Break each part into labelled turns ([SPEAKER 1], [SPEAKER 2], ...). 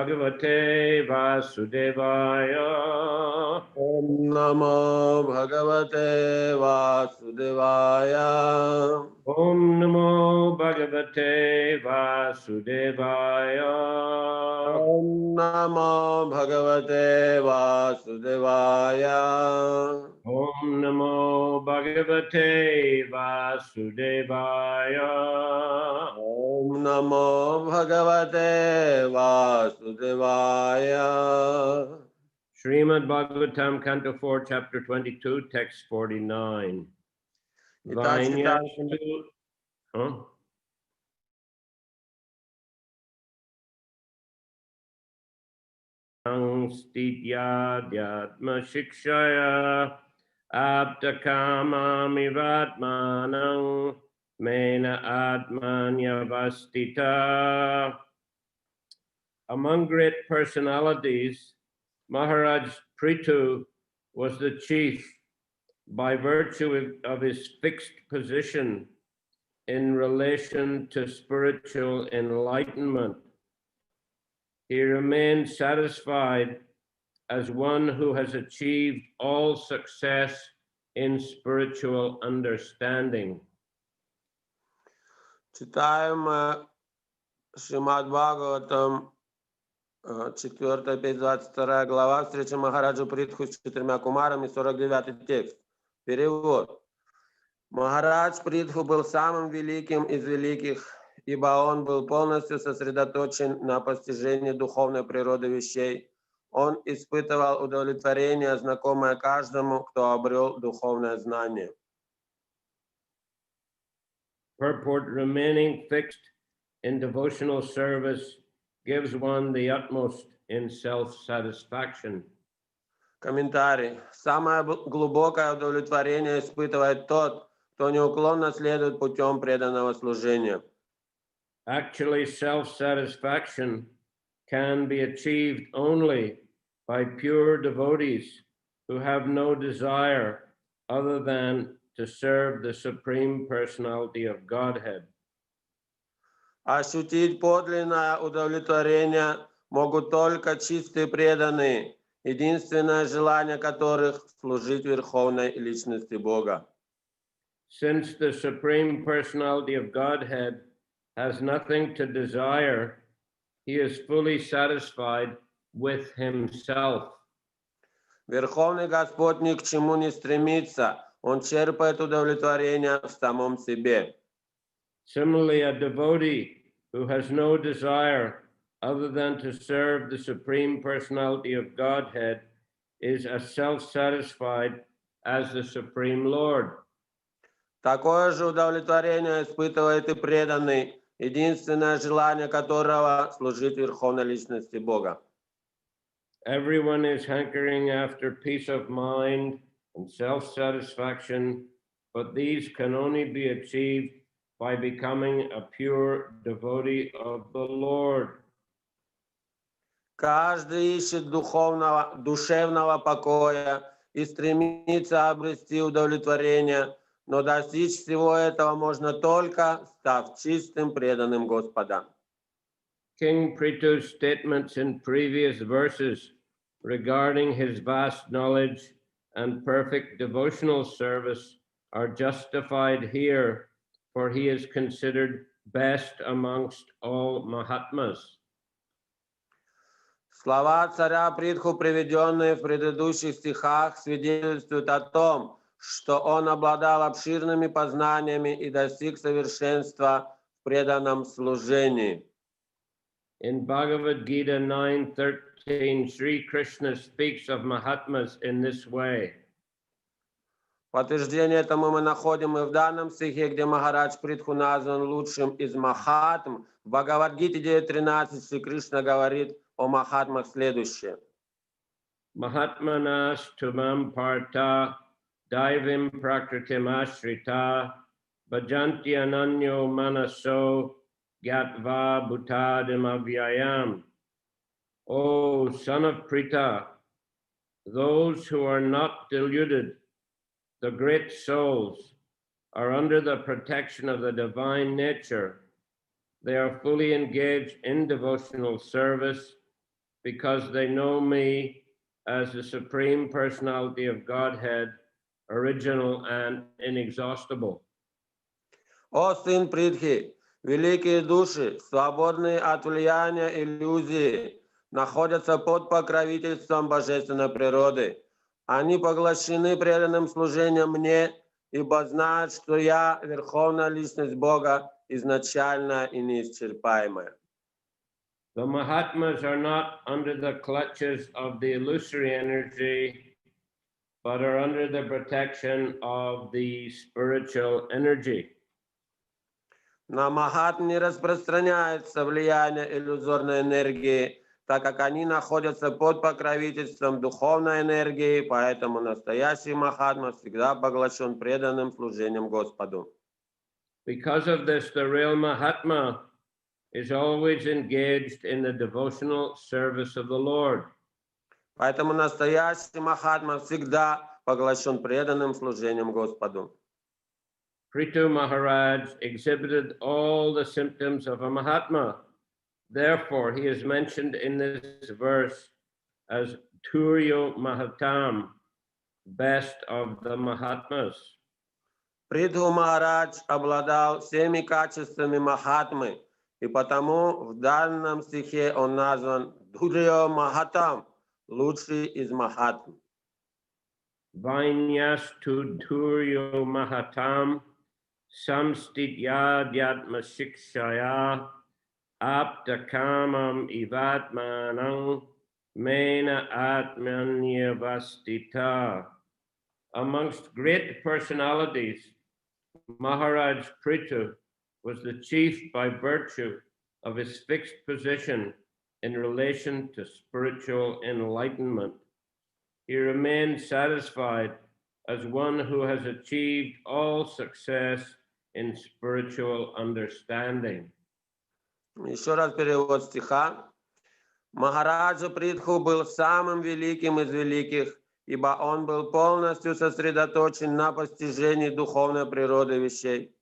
[SPEAKER 1] Bhagavate Vasudevaya.
[SPEAKER 2] Om Namo Bhagavate Vasudevaya.
[SPEAKER 1] Om Namo Bhagavate Vasudevaya.
[SPEAKER 2] Om Namo Bhagavate Vasudevaya.
[SPEAKER 1] Om Namo Bhagavate Vasudevaya.
[SPEAKER 2] Om Namo Bhagavate Vasudevaya.
[SPEAKER 1] Shrimad Bhagavatam, Canto 4, Chapter 22, Text 49.
[SPEAKER 2] Итак, читаем
[SPEAKER 1] Vainyastu, huh? Stityadyatma shikshaya aptakamami vatmanang mena atmanyavastita. Among great personalities, Maharaj Prithu was the chief by virtue of his fixed position in relation to spiritual enlightenment. He remained satisfied as one who has achieved all success in spiritual understanding.
[SPEAKER 2] Читаем Шримад Бхагаватам, 4, петь, 22 глава, встреча Махараджа Притху с 4 кумарами, 49 текст. Перевод. Махарадж Притху был самым великим из великих, ибо он был полностью сосредоточен на постижении духовной природы вещей. Он испытывал удовлетворение, знакомое каждому, кто обрел духовное знание.
[SPEAKER 1] Purport: remaining fixed in devotional service gives one the utmost in self-satisfaction.
[SPEAKER 2] Комментарий. Самое глубокое удовлетворение испытывает тот, кто неуклонно следует путем преданного служения.
[SPEAKER 1] Actually, self-satisfaction can be achieved only by pure devotees who have no desire other than to serve the Supreme Personality of Godhead.
[SPEAKER 2] Ощутить подлинное удовлетворение могут только чистые преданные, единственное желание которых — служить Верховной Личности Бога.
[SPEAKER 1] Since the Supreme Personality of Godhead has nothing to desire, he is fully satisfied with himself.
[SPEAKER 2] Верховный Господь ни к чему не стремится, он черпает удовлетворение в самом себе.
[SPEAKER 1] Similarly, a devotee who has no desire other than to serve the Supreme Personality of Godhead is as self-satisfied as the Supreme Lord.
[SPEAKER 2] Такое же удовлетворение испытывает и преданный, единственное желание которого — служить Верховной Личности Бога.
[SPEAKER 1] Everyone is hankering after peace of mind and self-satisfaction, but these can only be achieved by becoming a pure devotee of the Lord.
[SPEAKER 2] Каждый ищет душевного покоя и стремится обрести удовлетворение, но достичь всего этого можно только, став чистым преданным Господа.
[SPEAKER 1] King Prithu's statements in previous verses regarding his vast knowledge and perfect devotional service are justified here, for he is considered best amongst all Mahatmas.
[SPEAKER 2] Слова царя Притху, приведенные в предыдущих стихах, свидетельствуют о том, что он обладал обширными познаниями и достиг совершенства в преданном служении.
[SPEAKER 1] In Bhagavad Gita 9:13, Sri Krishna speaks of Mahatmas in this way.
[SPEAKER 2] Подтверждение этому мы находим и в данном стихе, где Махарадж Притху назван лучшим из Махатм. В Бхагавад-гите 9.13 Шри Кришна говорит о Махатмах следующее.
[SPEAKER 1] Mahatmanas tumam partha daivim prakritim ashrita bhajanti ananyo manaso gyatva bhutadim avyayam. O son of Pritha, those who are not deluded, the great souls, are under the protection of the divine nature. They are fully engaged in devotional service because they know me as the Supreme Personality of Godhead, original and inexhaustible.
[SPEAKER 2] О сын Притхи, великие души, свободные от влияния иллюзии, находятся под покровительством божественной природы. Они поглощены преданным служением мне, ибо знают, что я Верховная Личность Бога, изначальная и неисчерпаемая.
[SPEAKER 1] The Mahatmas are not under the clutches of the illusory energy, but are under the protection of the spiritual energy.
[SPEAKER 2] На Махат не распространяется влияние иллюзорной энергии, так как они находятся под покровительством духовной энергии, поэтому настоящий Махатма всегда поглощен преданным служением Господу.
[SPEAKER 1] Because of this, the real Mahatma is always engaged in the devotional service of the Lord.
[SPEAKER 2] Поэтому настоящий Махатма всегда поглощен преданным служением Господу.
[SPEAKER 1] Prithu Maharaj exhibited all the symptoms of a Mahatma. Therefore, he is mentioned in this verse as Turyo Mahatam, best of the Mahatmas.
[SPEAKER 2] Притху Махарадж обладал всеми качествами Махатмы, и потому в данном стихе он назван Дурьо Махатам, лучший из Махатм.
[SPEAKER 1] Vainyastu Turyo Mahatam, Samstityadhyatma Shikshaya, Aptakamam Ivatmanang, Mena Atmanyavastita. Amongst great personalities, Maharaj Prithu was the chief by virtue of his fixed position in relation to spiritual enlightenment. He remained satisfied as one who has achieved all success in spiritual understanding.
[SPEAKER 2] Еще раз перевод стиха. Махараджа Притху был самым великим из великих, ибо он был полностью сосредоточен на постижении духовной природы вещей.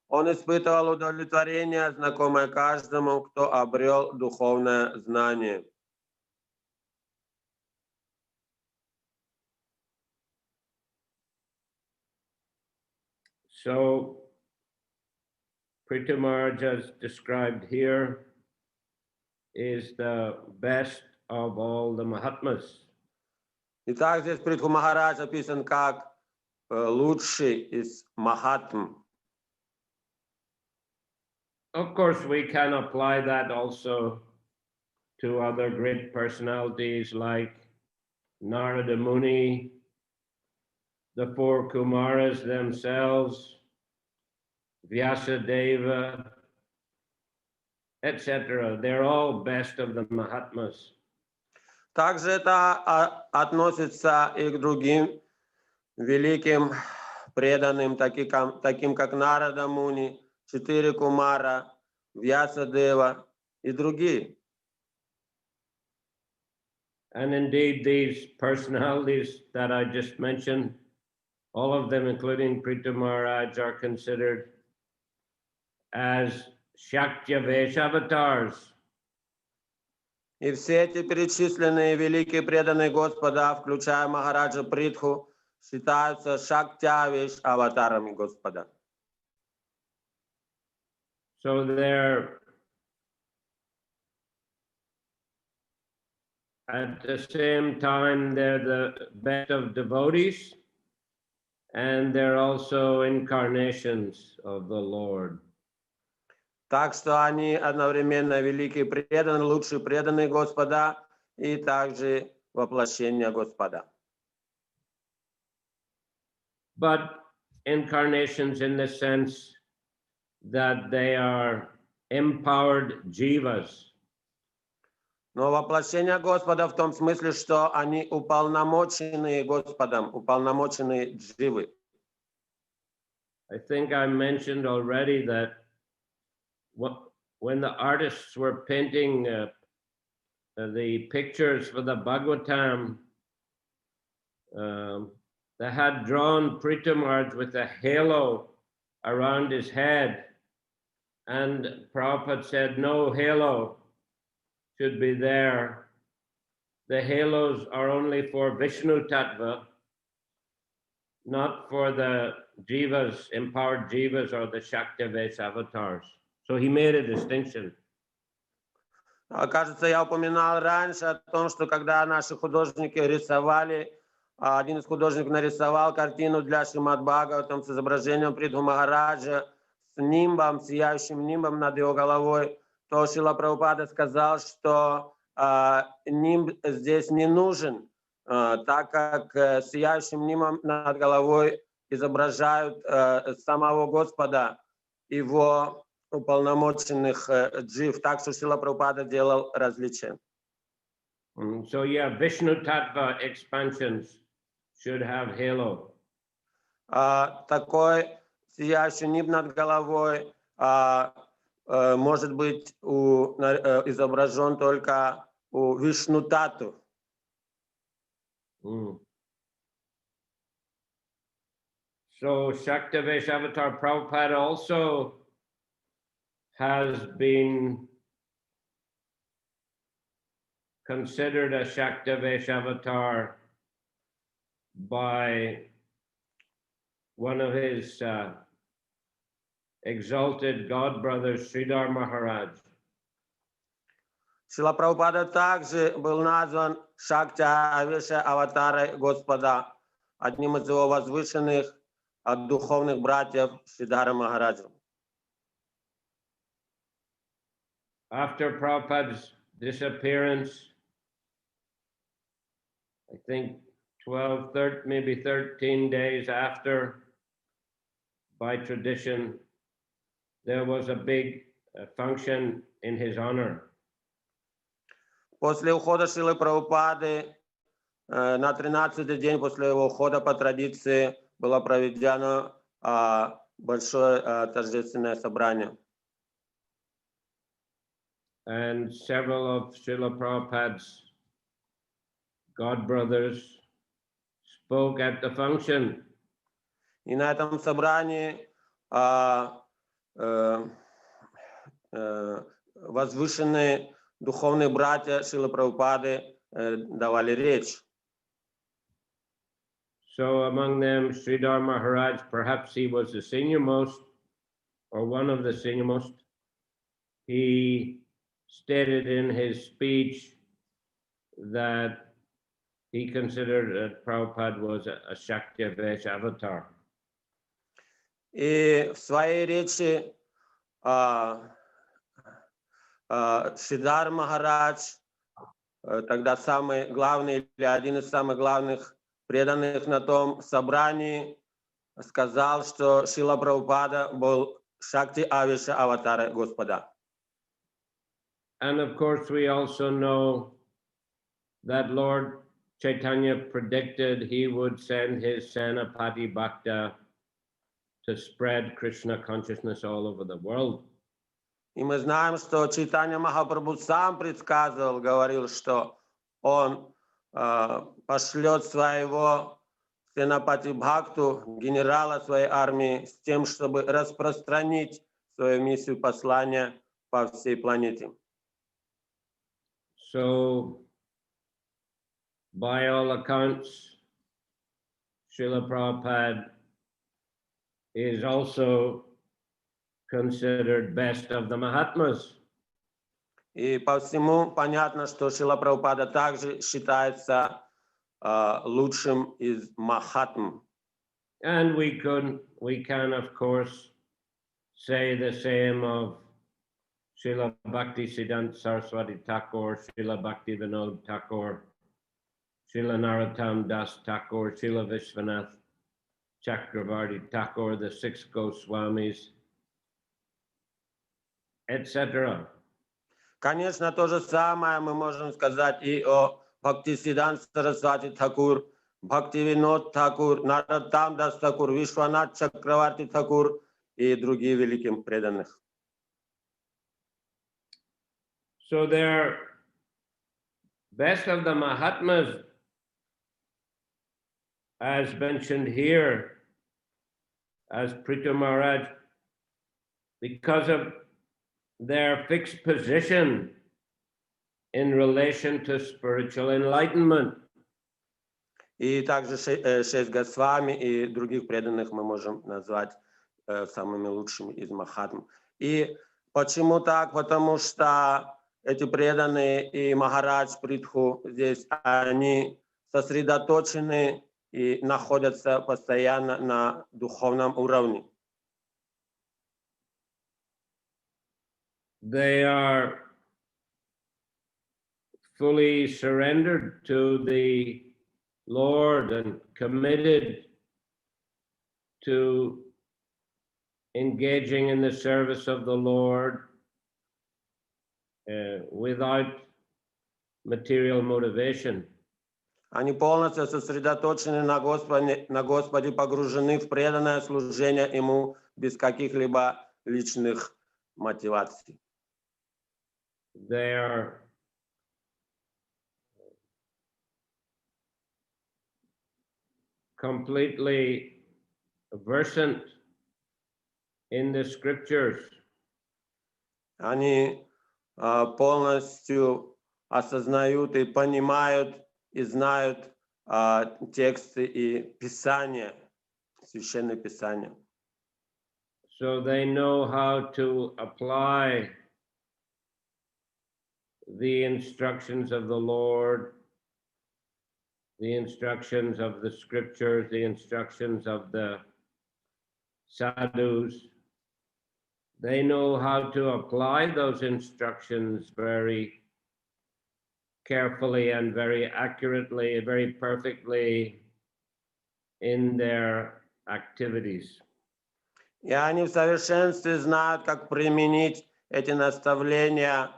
[SPEAKER 2] Он испытывал удовлетворение, знакомое каждому, кто обрел духовное знание.
[SPEAKER 1] So, Prithu Maharaj, as described here, is the best of all the Mahatmas.
[SPEAKER 2] Итак, здесь Притху Махарадж описан как лучший из Махатм.
[SPEAKER 1] Of course, we can apply that also to other great personalities like Narada Muni, the four Kumaras themselves, Vyasadeva, etc. They're all best of the Mahatmas.
[SPEAKER 2] Также это относится и к другим великим преданным, таким как Нарада Муни, 4 Кумара, Вьясадева и другие.
[SPEAKER 1] And indeed, these personalities that I just mentioned, all of them, including Prithu Maharaj, are considered as Shaktya Veshavatars.
[SPEAKER 2] И все эти перечисленные великие преданные Господа, включая Махараджа Притху, считаются Шактявеш аватарами Господа.
[SPEAKER 1] So they're at the same time, they're the best of devotees, and they're also incarnations of the Lord.
[SPEAKER 2] Так что они одновременно великие преданные, лучшие преданные Господа и также воплощение Господа.
[SPEAKER 1] But incarnations in the sense that they are empowered jivas.
[SPEAKER 2] Но воплощение Господа в том смысле, что они уполномоченные Господом, уполномоченные дживы.
[SPEAKER 1] I think I mentioned already that when the artists were painting the pictures for the Bhagavatam, they had drawn Prithu Maharaj with a halo around his head, and Prabhupada said no halo should be there the halos are only for Vishnu Tattva, not for the jivas, empowered jivas or the Shaktivesh avatars. So he made a distinction.
[SPEAKER 2] Кажется, я упоминал раньше о том, что когда наши художники рисовали, один из художников нарисовал картину для Шримад Бхагаватам с изображением Прабху Махараджа, с нимбом, сияющим нимбом над его головой, то Шрила Прабхупада сказал, что нимб здесь не нужен, так как сияющим нимбом над головой изображают самого Господа, его уполномоченных джив, так что Шрила Прабхупада делал различия.
[SPEAKER 1] So yeah, Vishnu Tattva expansions should have halo.
[SPEAKER 2] Такой сияющий нимб над головой может быть изображен только у Вишну Тату.
[SPEAKER 1] So Shaktivesh Avatar Prabhupada also has been considered a Shaktivesh Avatar by one of his exalted god brothers, Sridhar Maharaj.
[SPEAKER 2] Шрила Прабхупада также был назван Шактя Авеша Аватарой Господа, одним из его возвышенных духовных братьев Сридхара Махараджа.
[SPEAKER 1] After Prabhupada's disappearance, I think 13, maybe 13 days after, by tradition, there was a big function in his honor.
[SPEAKER 2] После ухода Шрилы Прабхупады, на 13-й день после его ухода по традиции, было проведено большое торжественное собрание.
[SPEAKER 1] And several of Srila Prabhupada's god brothers spoke at the function.
[SPEAKER 2] И на этом собрании возвышенные духовные братья Шрилы Прабхупады давали речь.
[SPEAKER 1] So among them, Sridhar Maharaj, perhaps he was the senior most, or one of the senior most. He stated in his speech that he considered that Prabhupada was a Shaktivesh avatar.
[SPEAKER 2] И в своей речи Сридхар Махарадж, тогда самый главный или один из самых главных преданных на том собрании, сказал, что Шрила Прабхупада был Шакти Авеша аватара Господа.
[SPEAKER 1] And of course, we also know that Lord Chaitanya predicted he would send his Senapati Bhakta to spread Krishna consciousness all over the world.
[SPEAKER 2] И мы знаем, что Чайтанья Махапрабху сам предсказывал, говорил, что он пошлет своего Сенапати Бхакту, генерала своей армии, с тем, чтобы распространить свою миссию послания по всей планете.
[SPEAKER 1] So, by all accounts, Srila Prabhupada is also considered best of the Mahatmas.
[SPEAKER 2] И по всему понятно, что Шрила Прабхупада также считается лучшим из Махатм.
[SPEAKER 1] And we can of course say the same of Srila Bhakti Siddhanta Saraswati Thakur, Srila Bhakti Vinod Thakur, Srila Narottam Das Thakur, Srila Vishwanath Chakravarti Thakur, the six Goswamis, etc.
[SPEAKER 2] Конечно, то же самое мы можем сказать и о Бхактисиддханта Сарасвати Тхакур, Бхактивинод Тхакур, Нароттам Дас Тхакур, Вишванат Чакраварти Тхакур и другие великих преданных.
[SPEAKER 1] So they're best of the Mahatmas, as mentioned here, as Prithu Maharaj, because of their fixed position in relation to spiritual enlightenment.
[SPEAKER 2] И также 6 Госвами и других преданных мы можем назвать самыми лучшими из Махатм. И почему так? Потому что эти преданные и Махарадж Прабху здесь, они сосредоточены и находятся постоянно на духовном уровне.
[SPEAKER 1] They are fully surrendered to the Lord and committed to engaging in the service of the Lord without material motivation.
[SPEAKER 2] Они полностью сосредоточены на Господе, погружены в преданное служение Ему без каких-либо личных мотиваций.
[SPEAKER 1] They are completely versant in the scriptures.
[SPEAKER 2] Они полностью осознают и понимают и знают тексты и Писания, Священное Писание.
[SPEAKER 1] So they know how to apply the instructions of the Lord, the instructions of the scriptures, the instructions of the sadhus. They know how to apply those instructions very carefully and very accurately, very perfectly in their activities.
[SPEAKER 2] И они в совершенстве знают, как применить эти наставления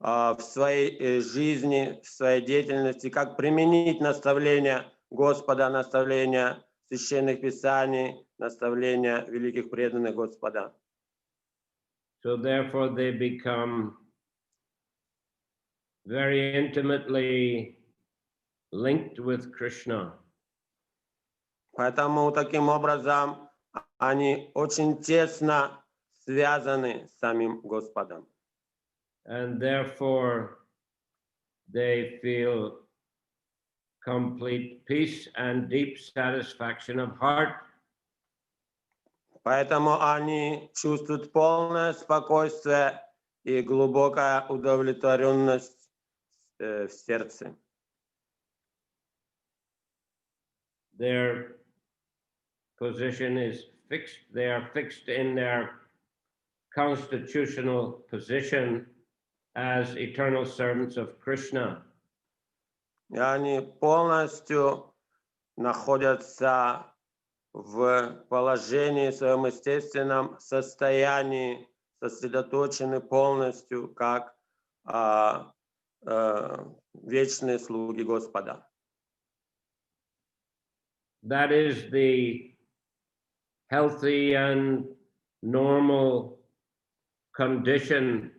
[SPEAKER 2] в своей жизни, в своей деятельности, как применить наставления Господа, наставления священных писаний, наставления великих преданных Господа.
[SPEAKER 1] So therefore they become very intimately linked with Krishna.
[SPEAKER 2] Поэтому таким образом они очень тесно связаны с самим Господом.
[SPEAKER 1] And therefore they feel complete peace and deep satisfaction of heart.
[SPEAKER 2] Поэтому они чувствуют полное спокойствие и глубокая удовлетворенность в сердце.
[SPEAKER 1] Their position is fixed. They are fixed in their constitutional position as eternal servants of Krishna.
[SPEAKER 2] И они полностью находятся в положении, в своем естественном состоянии, сосредоточены полностью как вечные слуги Господа.
[SPEAKER 1] That is the healthy and normal condition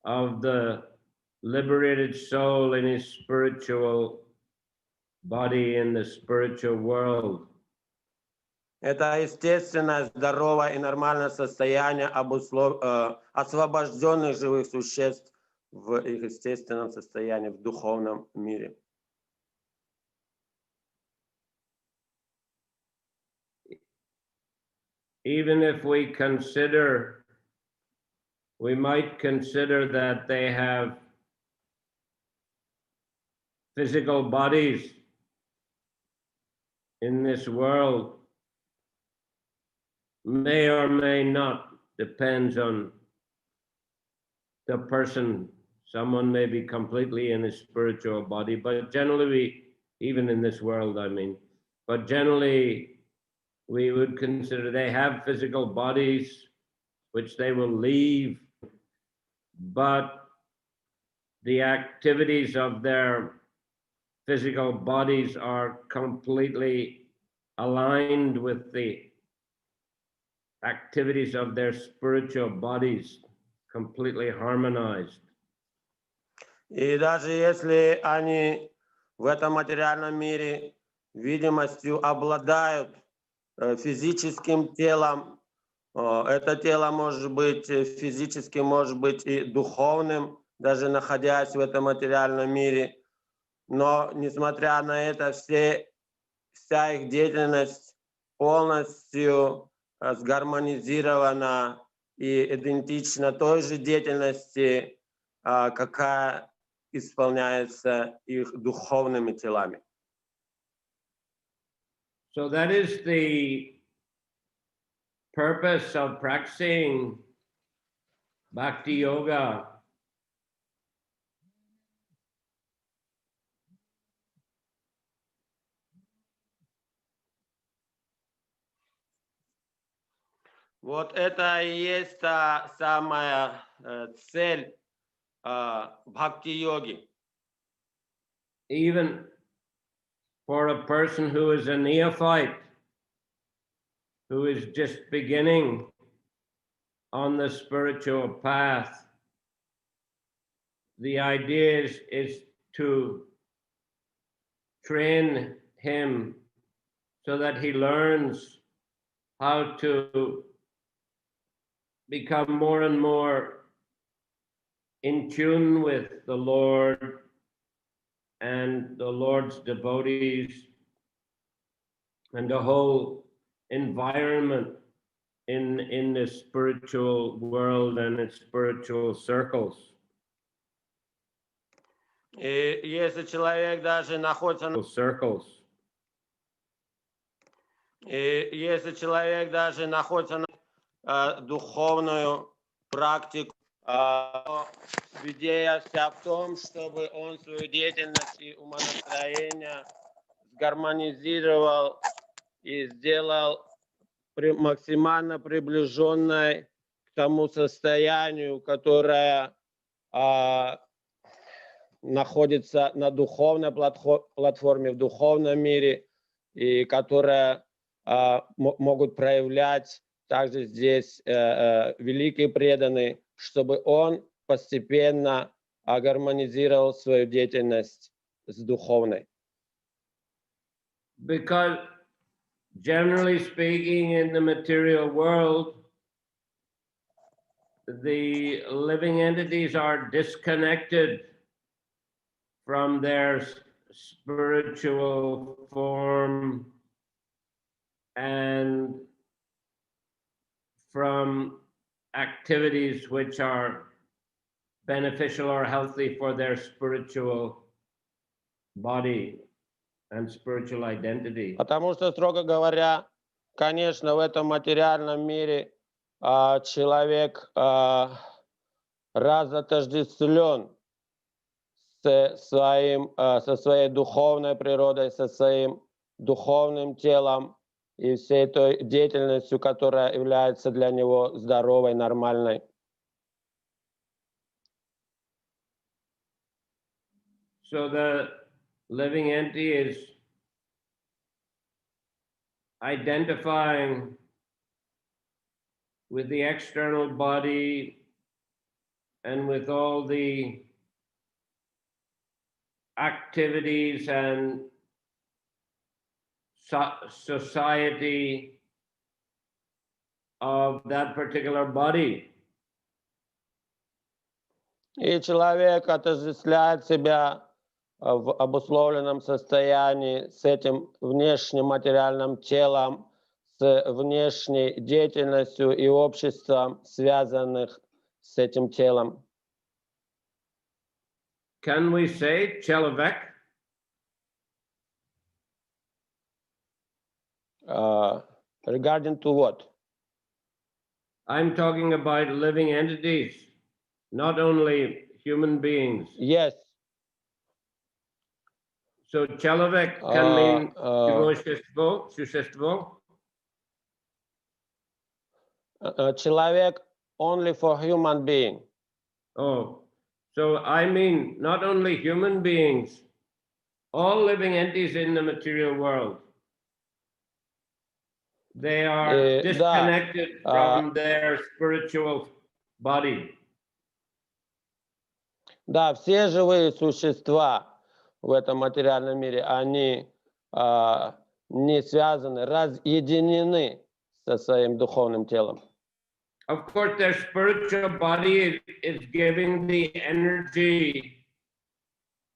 [SPEAKER 1] of the liberated soul in his spiritual body in the spiritual world.
[SPEAKER 2] Это естественное, здоровое и нормальное состояние освобожденных живых существ в их естественном состоянии, в духовном мире.
[SPEAKER 1] Even if we might consider that they have physical bodies in this world, may or may not, depends on the person. Someone may be completely in a spiritual body, but generally, even in this world, but generally, we would consider they have physical bodies which they will leave, but the activities of their physical bodies are completely aligned with the activities of their spiritual bodies, completely harmonized.
[SPEAKER 2] И даже если они в этом материальном мире видимостью обладают физическим телом, это тело может быть физическим, может быть и духовным, даже находясь в этом материальном мире. Но, несмотря на это, вся их деятельность полностью сгармонизирована и идентична той же деятельности, какая исполняется их духовными телами.
[SPEAKER 1] So that is the purpose of practicing Bhakti Yoga.
[SPEAKER 2] Вот это и есть та самая цель бхакти-йоги.
[SPEAKER 1] Even for a person who is a neophyte, who is just beginning on the spiritual path, the idea is to train him so that he learns how to become more and more in tune with the Lord and the Lord's devotees and the whole environment in the spiritual world and its spiritual circles.
[SPEAKER 2] И если человек даже находится на духовную практику, идея вся в том, чтобы он свою деятельность и умонастроение сгармонизировал и сделал максимально приближенной к тому состоянию, которое находится на духовной платформе, в духовном мире, и которое могут проявлять также здесь великие преданные, чтобы он постепенно гармонизировал свою деятельность с духовной.
[SPEAKER 1] Because generally speaking, in the material world, the living entities are disconnected from their spiritual form and from activities which are beneficial or healthy for their spiritual body and spiritual identity.
[SPEAKER 2] Потому что, строго говоря, конечно, в этом материальном мире человек разотождествлен со своей духовной природой, со своим духовным телом и всей той деятельностью, которая является для него здоровой, нормальной.
[SPEAKER 1] So the living entity is identifying with the external body and with all the activities and society of that particular body.
[SPEAKER 2] И человек отождествляет себя в обусловленном состоянии с этим внешним материальным телом, с внешней деятельностью и обществом, связанных с этим телом.
[SPEAKER 1] Can we say человек?
[SPEAKER 2] Regarding to what?
[SPEAKER 1] I'm talking about living entities, not only human beings.
[SPEAKER 2] Yes.
[SPEAKER 1] So человек can mean существо.
[SPEAKER 2] Человек only for human being.
[SPEAKER 1] Oh, so I mean not only human beings, all living entities in the material world. They are disconnected from their spiritual body.
[SPEAKER 2] Да, все живые существа в этом материальном мире, они не связаны, разъединены со своим духовным телом.
[SPEAKER 1] Of course, their spiritual body is giving the energy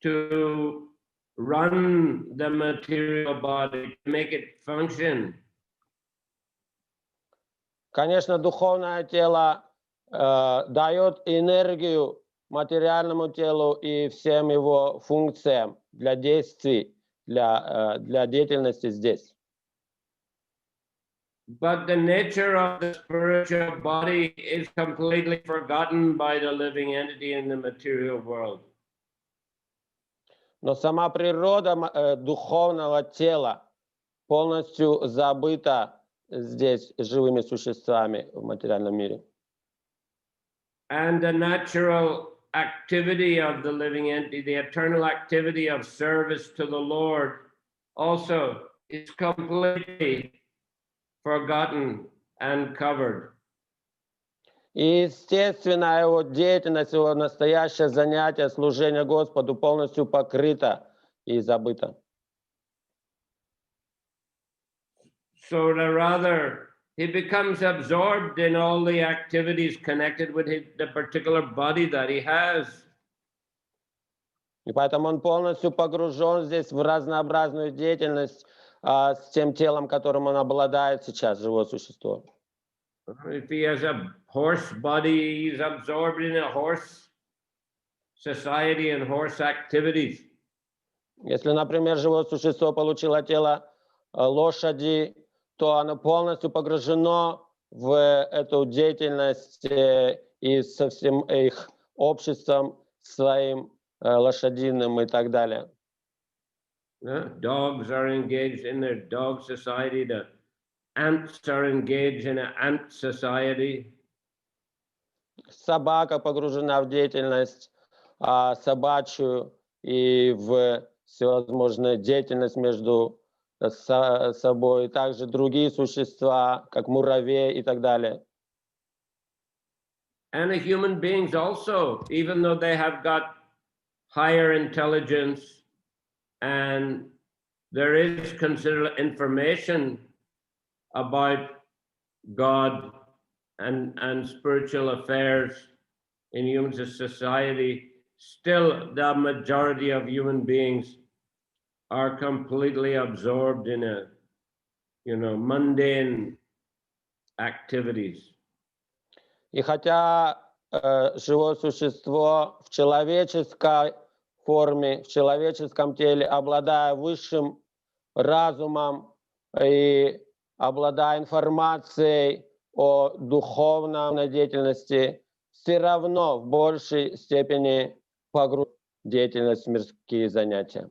[SPEAKER 1] to run the material body, to make it function.
[SPEAKER 2] Конечно, духовное тело дает энергию материальному телу и всем его функциям для действий, для деятельности здесь.
[SPEAKER 1] But the nature of the spiritual body is completely forgotten by the living entity in the material world.
[SPEAKER 2] Но сама природа духовного тела полностью забыта здесь живыми существами в материальном мире.
[SPEAKER 1] And the natural activity of the living entity, the eternal activity of service to the Lord, also is completely forgotten and covered.
[SPEAKER 2] И, естественно, его деятельность, его настоящее занятие, служение Господу полностью покрыто и забыто.
[SPEAKER 1] So rather, he becomes absorbed in all the activities connected with the particular body that he has.
[SPEAKER 2] И поэтому он полностью погружен здесь в разнообразную деятельность с тем телом, которым он обладает сейчас, живое существо.
[SPEAKER 1] If he has a horse body, he's absorbed in a horse society and horse activities.
[SPEAKER 2] Если, например, живое существо получило тело лошади, то оно полностью погружено в эту деятельность и со всем их обществом, своим лошадиным и так далее.
[SPEAKER 1] Dogs are engaged in their dog society. The ants are engaged in an ant society.
[SPEAKER 2] Собака погружена в деятельность собачью и в всевозможную деятельность между собой. Также другие существа, как муравей и так далее.
[SPEAKER 1] And the human beings also, even though they have got higher intelligence and there is considerable information about God and spiritual affairs in human society, still the majority of human beings are completely absorbed in mundane activities.
[SPEAKER 2] И хотя живое существо в человеческой форме, в человеческом теле, обладая высшим разумом и обладая информацией о духовной деятельности, все равно в большей степени погружен в деятельность мирские занятия.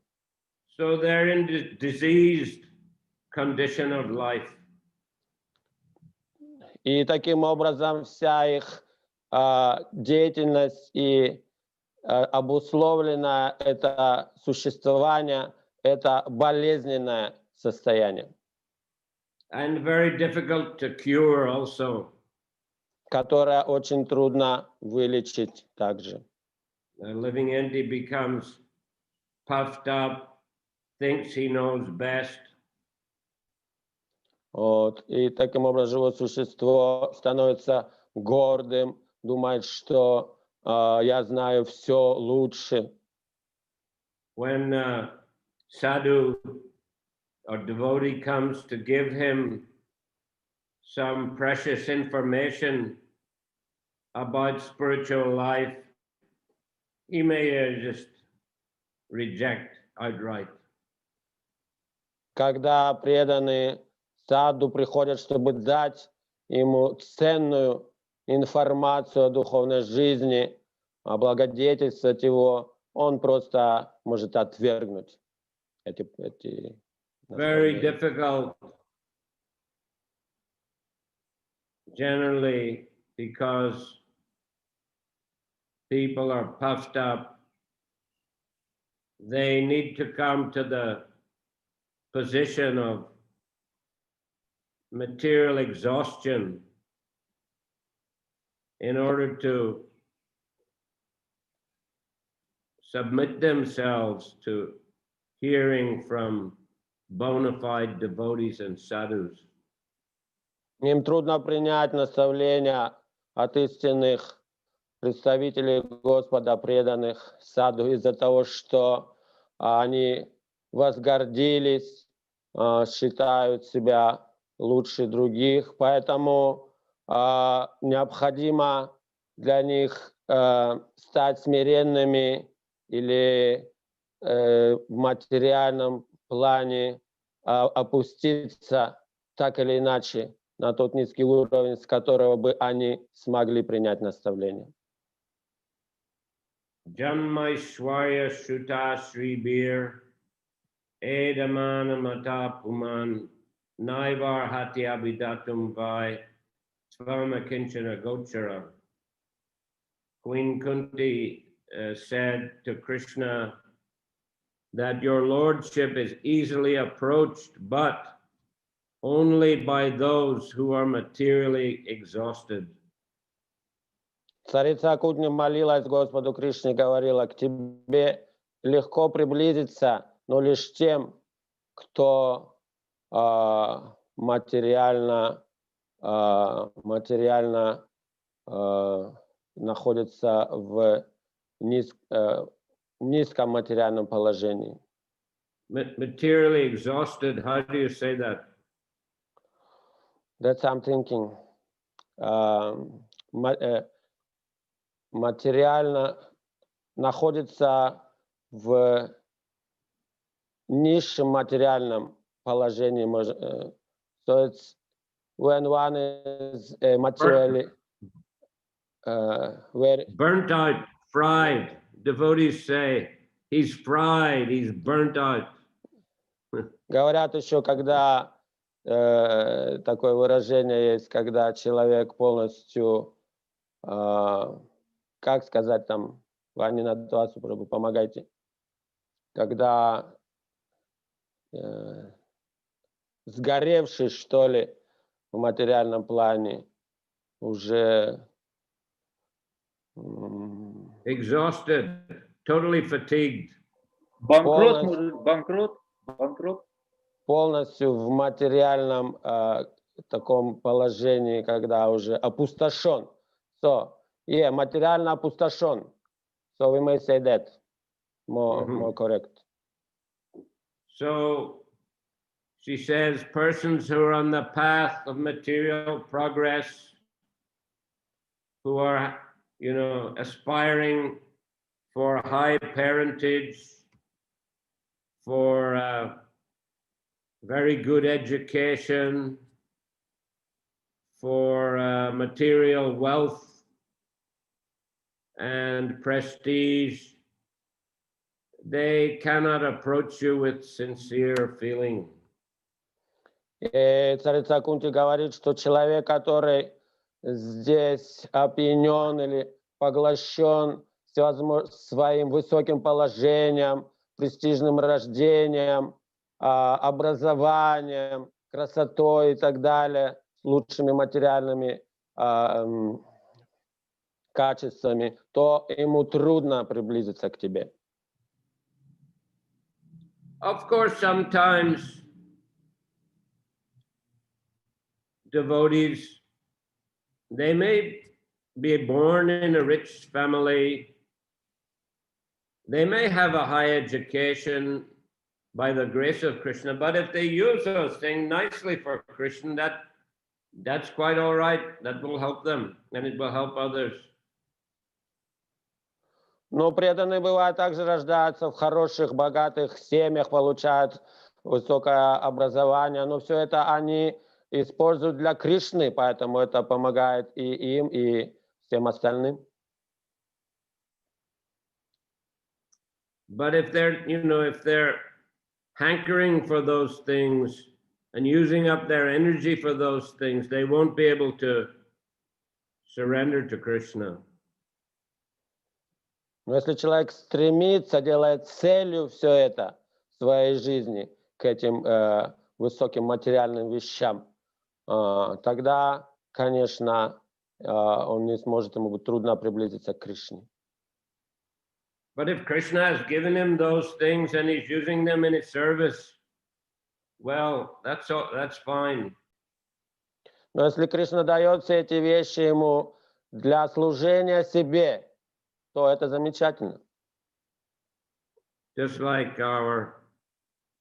[SPEAKER 1] So they're in the diseased condition of life.
[SPEAKER 2] И таким образом вся их деятельность и обусловлено это существование, это болезненное состояние.
[SPEAKER 1] And very difficult to cure also.
[SPEAKER 2] Которое очень трудно вылечить также.
[SPEAKER 1] The living entity becomes puffed up, thinks he knows best.
[SPEAKER 2] Вот. И таким образом живое существо становится гордым, думает, что я знаю все лучше.
[SPEAKER 1] When sadhu or devotee comes to give him some precious information about spiritual life, he may just reject outright.
[SPEAKER 2] Когда преданные саду приходят, чтобы дать ему ценную информацию о духовной жизни, облагодетельствовать его, он просто может отвергнуть эти
[SPEAKER 1] Very difficult, generally, because people are puffed up. They need to come to the position of material exhaustion in order to submit themselves to hearing from bona fide devotees and sadhus.
[SPEAKER 2] Им трудно принять наставления от истинных представителей Господа, преданных саду, из-за того, что они возгордились, считают себя лучше других, поэтому необходимо для них стать смиренными или в материальном плане опуститься так или иначе на тот низкий уровень, с которого бы они смогли принять наставление.
[SPEAKER 1] Janmaishwarya Shuta Shribir Edamana Mata Puman Naivar Hati Abidatum Vai Svama Kinchana Gochara. Queen Kunti said to Krishna that your lordship is easily approached, but only by those who are materially exhausted.
[SPEAKER 2] Царица Акутни молилась Господу Кришне, говорила: к тебе легко приблизиться, но лишь тем, кто материально находится в низком материальном положении.
[SPEAKER 1] Materially exhausted, how do you say that?
[SPEAKER 2] That's I'm thinking. Материально находится в низшем материальном положении. So it's when one is materially
[SPEAKER 1] burnt out, fried. Devotees say he's fried, he's burnt out.
[SPEAKER 2] Говорят еще, когда такое выражение есть, когда человек полностью, как сказать там, Вани Надвасу, Прабху, помогайте, когда сгоревший, что ли, в материальном плане, уже
[SPEAKER 1] exhausted, totally fatigued.
[SPEAKER 3] Банкрот, может, банкрот.
[SPEAKER 2] Полностью в материальном таком положении, когда уже опустошен. So, yeah, материально опустошен. So we may say that more correct.
[SPEAKER 1] So she says persons who are on the path of material progress, who are, aspiring for high parentage, for very good education, for material wealth and prestige, they cannot approach you with sincere feeling.
[SPEAKER 2] Царица Кунти говорит, что человек, который здесь опьянен или поглощен своим высоким положением, престижным рождением, образованием, красотой и так далее, лучшими материальными качествами, то ему трудно приблизиться к тебе.
[SPEAKER 1] Of course, sometimes devotees, they may be born in a rich family, they may have a high education by the grace of Krishna, but if they use those things nicely for Krishna, that's quite all right. That will help them and it will help others.
[SPEAKER 2] Но преданные бывают также рождаются в хороших, богатых семьях, получают высокое образование, но все это они используют для Кришны, поэтому это помогает и им, и всем остальным.
[SPEAKER 1] But if they're hankering for those things and using up their energy for those things, they won't be able to surrender to Krishna.
[SPEAKER 2] Но если человек стремится, делает целью все это в своей жизни, к этим высоким материальным вещам, тогда, конечно, он не сможет, ему будет трудно приблизиться к Кришне.
[SPEAKER 1] But if Krishna has given him those things and he's using them in his service, well, that's fine.
[SPEAKER 2] Но если Кришна дает все эти вещи ему для служения себе, то это замечательно.
[SPEAKER 1] Just like our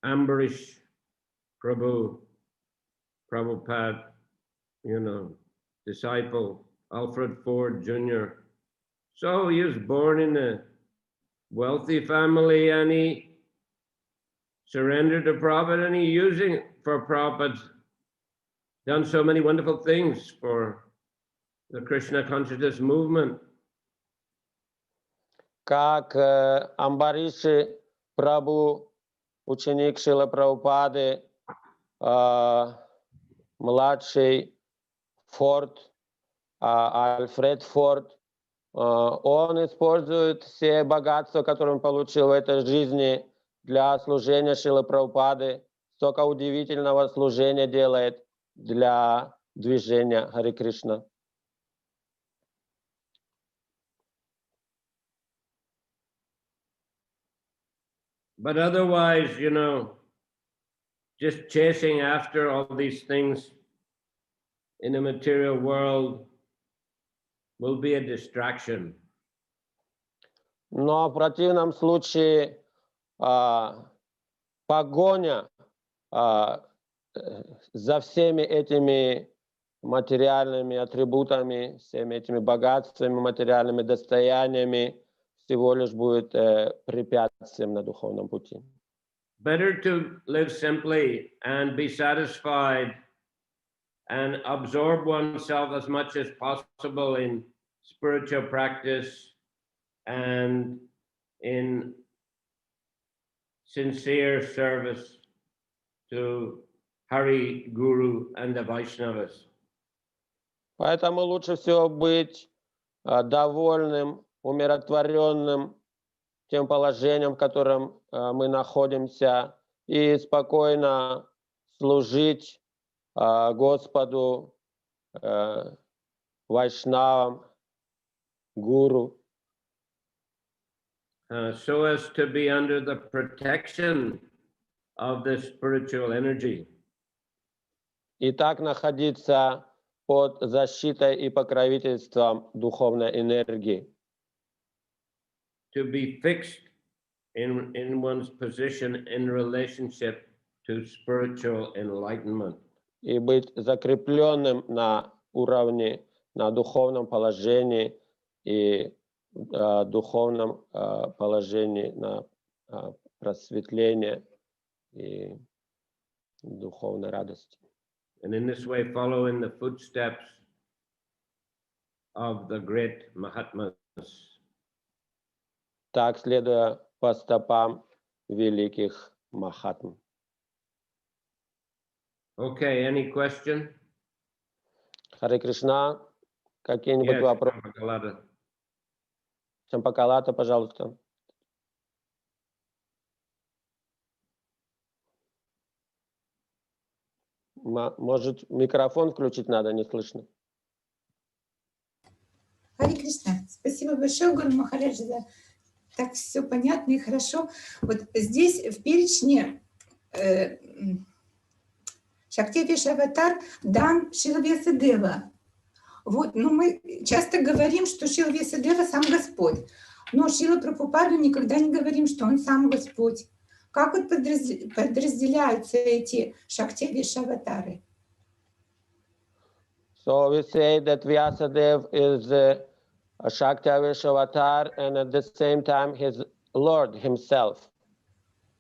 [SPEAKER 1] Ambarish Prabhupada, disciple, Alfred Ford Jr. So he was born in a wealthy family and he surrendered to Prabhupada and he using for Prabhupada, done so many wonderful things for the Krishna consciousness movement.
[SPEAKER 2] Как Амбариши Прабху, ученик Шрилы Прабхупады, младший Форд, Альфред Форд, он использует все богатства, которые он получил в этой жизни для служения Шрилы Прабхупады, столько удивительного служения делает для движения Харе Кришна.
[SPEAKER 1] But otherwise, just chasing after all these things in the material world will be a distraction.
[SPEAKER 2] Но в противном случае погоня за всеми этими материальными атрибутами, всеми этими богатствами, материальными достояниями всего лишь будет препятствием на духовном пути.
[SPEAKER 1] Better to live simply and be satisfied and absorb oneself as much as possible in spiritual practice and in sincere service to Hari, Guru and the Vaishnavas.
[SPEAKER 2] Поэтому лучше всего быть довольным, умиротворенным тем положением, в котором мы находимся, и спокойно служить Господу, Вайшнавам, Гуру.
[SPEAKER 1] So as to be under the protection of the spiritual energy.
[SPEAKER 2] И так находиться под защитой и покровительством духовной энергии.
[SPEAKER 1] To be fixed in one's position in relationship to spiritual enlightenment.
[SPEAKER 2] И быть закрепленным на уровне, на духовном положении и духовном положении на просветление и духовной радости.
[SPEAKER 1] And in this way follow in the footsteps of the great Mahatmas.
[SPEAKER 2] Так, следуя по стопам великих Махатм.
[SPEAKER 1] Okay, any question?
[SPEAKER 2] Харе Кришна, какие-нибудь
[SPEAKER 1] Yes,
[SPEAKER 2] вопросы?
[SPEAKER 1] Bhagavata.
[SPEAKER 2] Чампакалата, пожалуйста. Может, микрофон включить надо, не слышно.
[SPEAKER 4] Харе Кришна, спасибо большое, Гуру Махараджа, за так все понятно и хорошо. Вот здесь в перечне Шактивиш Аватар дан Шрила Вьясадева. Вот, но мы часто говорим, что Шрила Вьясадева сам Господь, но Шрила Прабхупаду никогда не говорим, что он сам Господь. Как вот подразделяются эти Шактивиш Аватары?
[SPEAKER 2] So we say that Vyasadeva is a Shaktavish avatar and at the same time his Lord himself.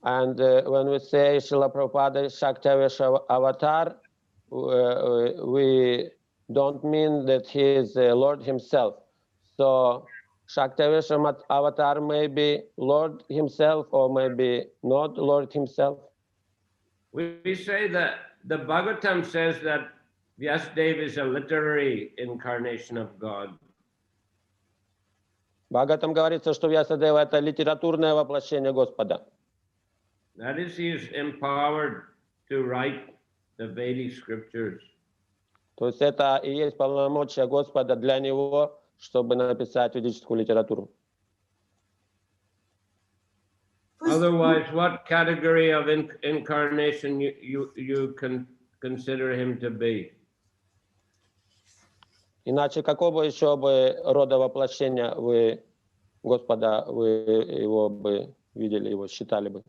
[SPEAKER 2] And when we say Srila Prabhupada is Shaktavish avatar, we don't mean that he is the Lord himself. So Shaktavish avatar may be Lord himself or maybe not Lord himself.
[SPEAKER 1] We say that the Bhagavatam says that Vyasadeva is a literary incarnation of God.
[SPEAKER 2] В Бхагаватам говорится, что Вьясадева это литературное воплощение Господа.
[SPEAKER 1] That is, he is empowered to write the Vedic scriptures.
[SPEAKER 2] То есть это и есть полномочия Господа для него, чтобы написать ведическую литературу.
[SPEAKER 1] Otherwise, what category of incarnation you can consider him to be?
[SPEAKER 2] Иначе какого еще бы рода воплощения вы, Господа, вы его бы видели, его считали бы?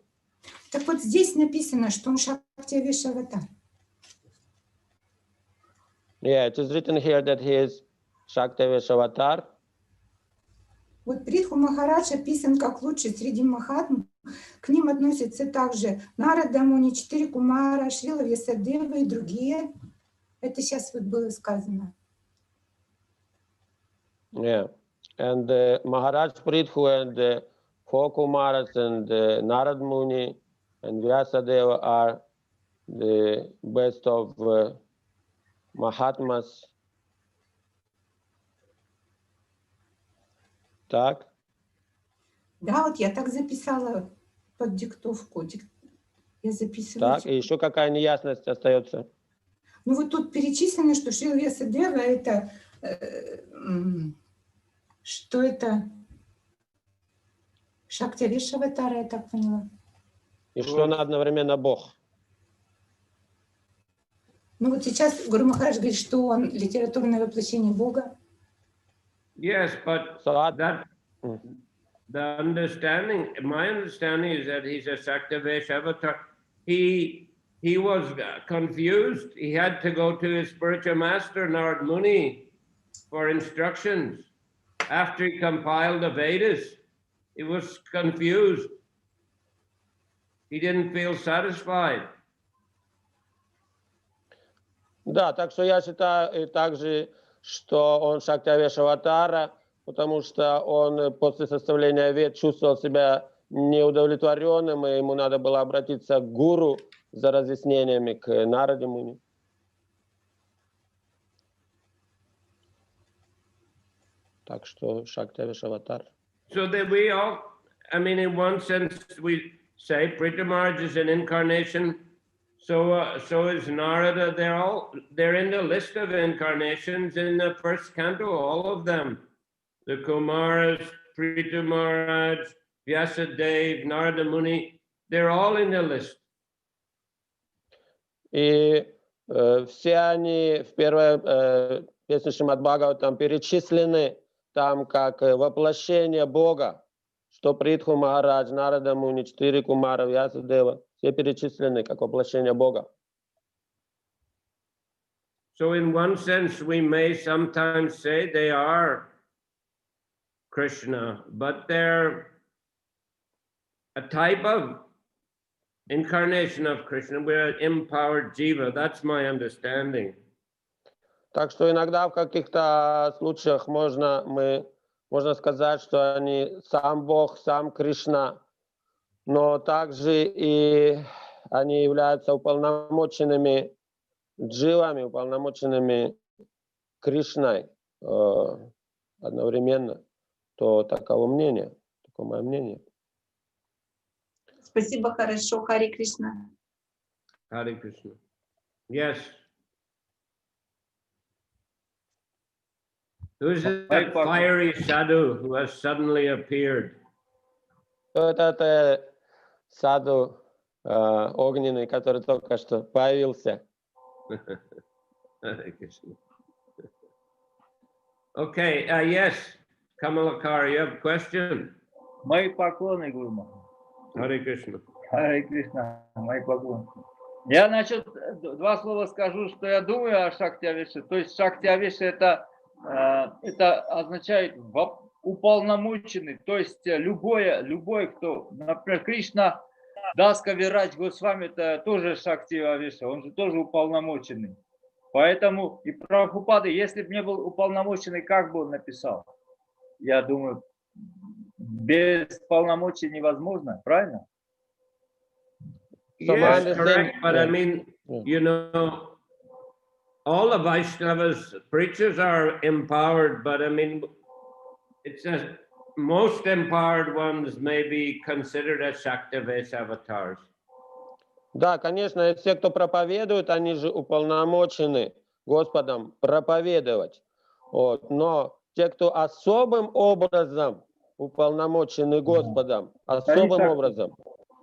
[SPEAKER 4] Так вот здесь написано, что он Шактивиша аватар.
[SPEAKER 2] Yeah, it is written here that he is Shaktivish avatar.
[SPEAKER 4] Вот Прабху Махарадж описан как лучший среди махатм. К ним относятся также Нарада Муни, 4 Кумара, Шрила Вьясадева и другие. Это сейчас вот было сказано.
[SPEAKER 2] Yeah, and Maharaj Prabhu and 4 Kumaras and Narad Muni and Vyasadeva are the best of Mahatmas. Так?
[SPEAKER 4] Да, вот я так записала под диктовку. Я записываю.
[SPEAKER 2] Так, и еще какая неясность остается?
[SPEAKER 4] Ну вот тут перечислено, что Шрила Вьясадева это... что это? Шактивиша аватара, я так поняла.
[SPEAKER 2] И что она одновременно Бог?
[SPEAKER 4] Ну вот сейчас Гуру Махарадж говорит, что он литературное воплощение Бога.
[SPEAKER 1] Yes, but
[SPEAKER 2] So,
[SPEAKER 1] the understanding, my understanding is that he's a Saktavesh avatar. He was confused. He had to go to his spiritual master, Narad Muni, for instructions. After he compiled the Vedas, he was confused. He didn't feel satisfied.
[SPEAKER 2] да, так что я считаю также, что он Шактивиш аватара, потому что он после составления вед чувствовал себя неудовлетворенным, и ему надо было обратиться к гуру за разъяснениями, к Нараде Муни. Так что Шактивиш аватар.
[SPEAKER 1] So that we all, I mean, in one sense, we say Prita Maharaj is an incarnation. So is Narada. They're in the list of incarnations in the first canto, all of them. The Kumaras, Prita Maharaj, Vyasadeva, Narada Muni, they're all in the list.
[SPEAKER 2] И все они в первой песне Шримад Бхагаватам перечислены там как воплощение Бога, что Притху Махарадж, Нарада Муни, 4 Кумара, Вьясадева, все перечислены как воплощение Бога.
[SPEAKER 1] So in one sense, we may sometimes say they are Krishna, but they're a type of incarnation of Krishna. We're an empowered jiva. That's my understanding.
[SPEAKER 2] Так что иногда в каких-то случаях можно сказать, что они сам Бог, сам Кришна, но также и они являются уполномоченными дживами, уполномоченными Кришной одновременно. То таково мнение, такое мое мнение.
[SPEAKER 5] Спасибо, хорошо. Хари Кришна.
[SPEAKER 1] Hare Krishna. Yes. Who's that fiery sadhu who has suddenly appeared?
[SPEAKER 2] Это саду огненный, который только что появился.
[SPEAKER 1] Hare Krishna. Okay, yes, Kamalakar, you have a question?
[SPEAKER 3] Мои поклоны, Гуру Махарадж.
[SPEAKER 1] Hare Krishna.
[SPEAKER 3] Хари Кришна, мои поклоны. Я, значит, 2 слова скажу, что я думаю о Шактивише. То есть Шактивиша это означает уполномоченный, то есть любой, кто, например, Кришна Дас Кавираджа Госвами, это тоже Шактивиша, он же тоже уполномоченный. Поэтому и Прабхупада, если бы не был уполномоченный, как бы он написал? Я думаю, без полномочий невозможно, правильно?
[SPEAKER 1] Yes, correct, but I mean, you know, all the Vaishnavas, preachers are empowered, but I mean, it says most empowered ones may be considered as Shaktivesh avatars.
[SPEAKER 2] Да, конечно, и все, кто проповедует, они же уполномочены Господом проповедовать. Вот. Но те, кто особым образом уполномочены Господом, особым образом,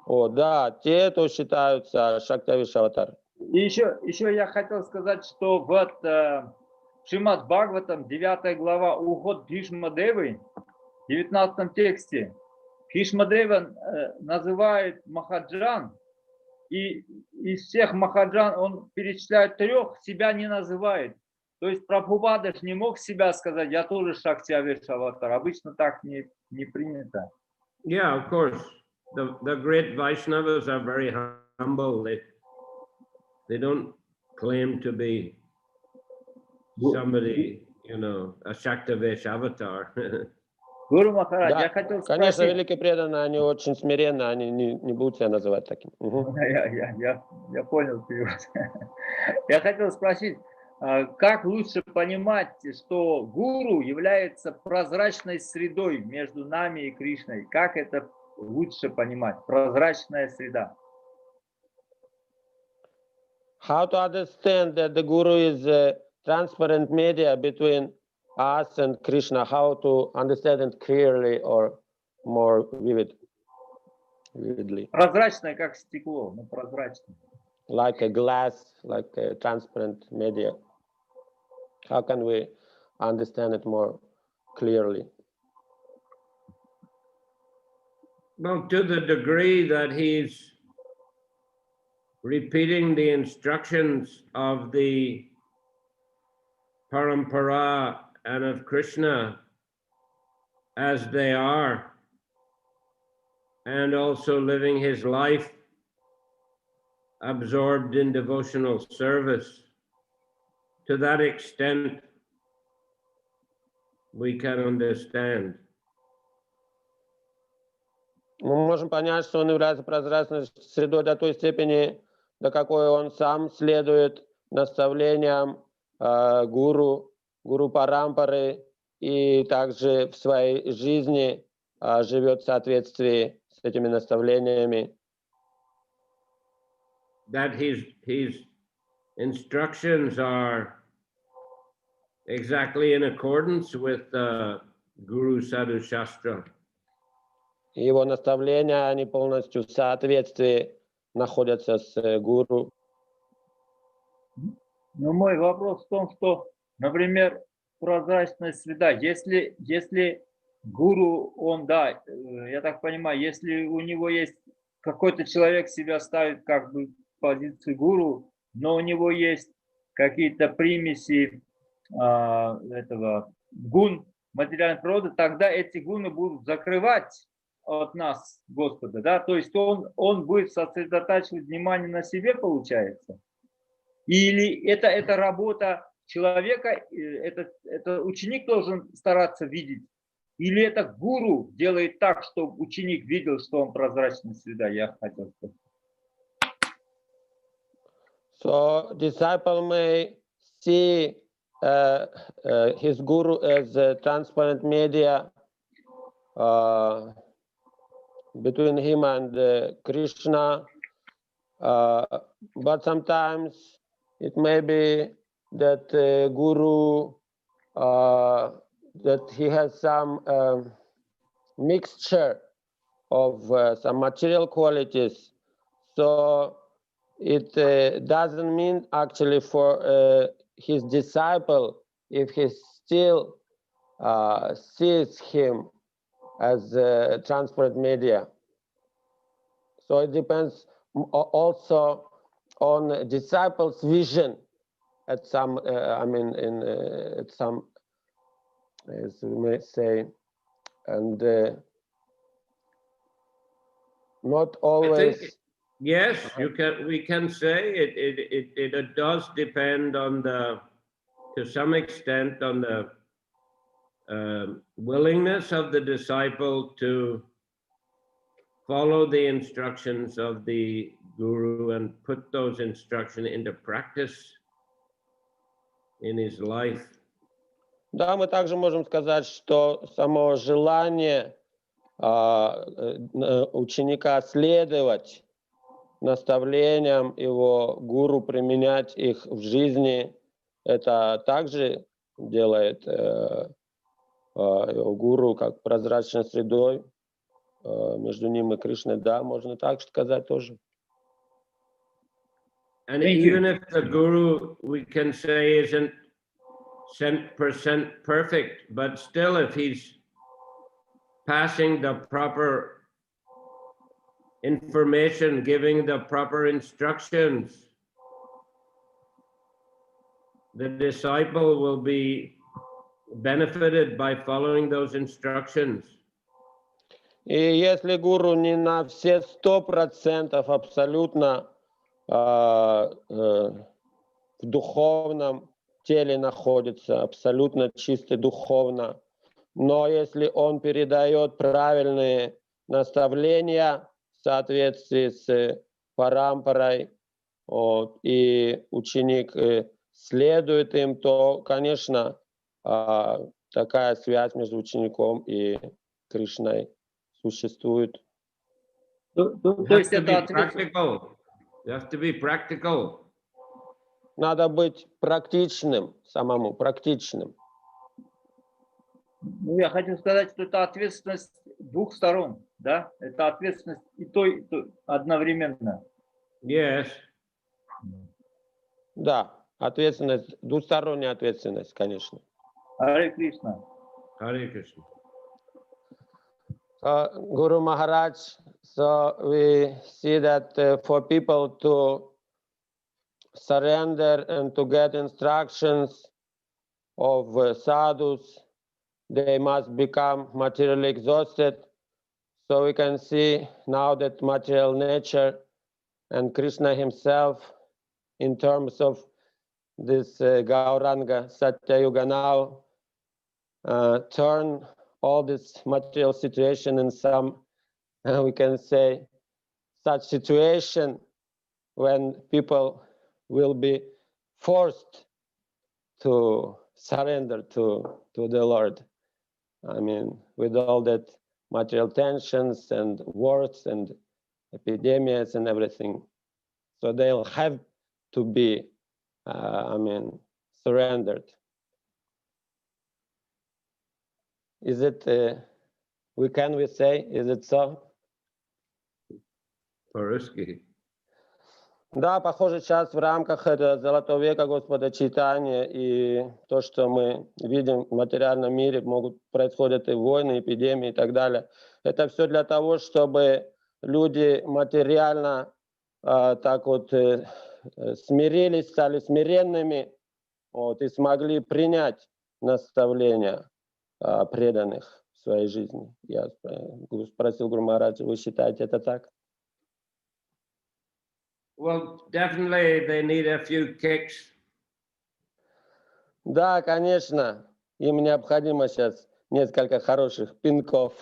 [SPEAKER 2] вот, да, те, кто считаются Шактивиш аватар.
[SPEAKER 3] И еще я хотел сказать, что вот Шримад Бхагаватам, 9 глава, уход Бхишмадевы, в 19 тексте. Бхишмадева называет Махаджан, и из всех Махаджан он перечисляет 3, себя не называет. То есть Прабхупада не мог себя сказать, я тоже Шакти Авеша аватар. Обычно так не принято.
[SPEAKER 1] Yeah, of course. The great Vaishnavas are very humble. They don't claim to be somebody, you know, a Shaktavesh avatar.
[SPEAKER 3] Гуру Махарадж,
[SPEAKER 2] Да,
[SPEAKER 3] я хотел
[SPEAKER 2] конечно,
[SPEAKER 3] спросить.
[SPEAKER 2] великие преданные, они очень смиренны, они не будут себя называть таким. Мгм.
[SPEAKER 3] Я понял перевод. Я хотел спросить, как лучше понимать, что гуру является прозрачной средой между нами и Кришной? Как это лучше понимать? Прозрачная среда.
[SPEAKER 2] How to understand that the Guru is a transparent media between us and Krishna? How to understand it clearly or more vividly?
[SPEAKER 3] Прозрачная, как стекло, но прозрачная.
[SPEAKER 2] Like a glass, like a transparent media. How can we understand it more clearly?
[SPEAKER 1] Well, to the degree that he's repeating the instructions of the Parampara and of Krishna as they are, and also living his life absorbed in devotional service, to that extent we can understand.
[SPEAKER 2] Мы можем понять, что он является прозрачной средой до той степени, до какой он сам следует наставлениям гуру Парампары и также в своей жизни живет в соответствии с этими наставлениями.
[SPEAKER 1] That his instructions are exactly in accordance with Guru Sadhu Shastra.
[SPEAKER 2] Его наставления, они полностью в соответствии находятся с гуру.
[SPEAKER 3] Но мой вопрос в том, что, например, прозрачная среда, если гуру, он, да, я так понимаю, если у него есть какой-то человек себя ставит как бы в позицию гуру, но у него есть какие-то примеси этого гун материальной природы, тогда эти гуны будут закрывать от нас Господа, да, то есть он будет сосредотачивать внимание на себе, получается, или это работа человека, это ученик должен стараться видеть, или это гуру делает так, чтобы ученик видел, что он прозрачная среда, я хотел сказать.
[SPEAKER 2] So disciple may see his guru as a transparent media between him and Krishna, but sometimes it may be that guru that he has some mixture of some material qualities, so it doesn't mean actually for his disciple if he still sees him as a transparent media. So it depends also on disciple's vision at some, at some, as we may say, and not always.
[SPEAKER 1] Yes, we can say it does depend on to some extent on the willingness of the disciple to follow the instructions of the guru and put those instructions into practice in his life.
[SPEAKER 2] Да, мы также можем сказать, что само желание ученика следовать наставлениям его гуру, применять их в жизни, это также делает его гуру как прозрачной средой между ним и Кришной. Да, можно так сказать тоже.
[SPEAKER 1] And even if the guru, we can say, isn't 100% perfect, but still if he's passing the proper information, giving the proper instructions, the disciple will be benefited by following those instructions.
[SPEAKER 2] И если гуру не на все 100% абсолютно в духовном теле находится, абсолютно чисто духовно, но если он передает правильные наставления в соответствии с парампарой, вот, и ученик следует им, то, конечно, такая связь между учеником и Кришной существует.
[SPEAKER 3] То есть это
[SPEAKER 1] Practical. You have to be practical.
[SPEAKER 2] Надо быть практичным, самому практичным.
[SPEAKER 3] Ну, я хотел сказать, что это ответственность двух сторон, да? Это ответственность и той одновременно.
[SPEAKER 1] Yes.
[SPEAKER 2] Да, ответственность, двусторонняя ответственность, конечно.
[SPEAKER 3] Харе Кришна.
[SPEAKER 1] Hare Krishna.
[SPEAKER 2] Guru Maharaj, so we see that for people to surrender and to get instructions of sadhus, they must become materially exhausted. So we can see now that material nature and Krishna himself, in terms of this Gauranga Satya Yuga now, turn all this material situation in some, we can say, such situation when people will be forced to surrender to the Lord. I mean, with all that material tensions and wars and epidemics and everything. So they'll have to be, surrendered. Is it, can we say, is it so?
[SPEAKER 1] По-русски.
[SPEAKER 2] Да, похоже, сейчас в рамках этого Золотого века Господа Чайтаньи и то, что мы видим в материальном мире, происходят и войны, эпидемии и так далее. Это все для того, чтобы люди материально так вот смирились, стали смиренными, вот, и смогли принять наставления преданных в своей жизни. Я спросил Гуру Махараджа, вы считаете это так?
[SPEAKER 1] Well, definitely they need a few kicks.
[SPEAKER 2] Да, конечно, им необходимо сейчас несколько хороших пинков.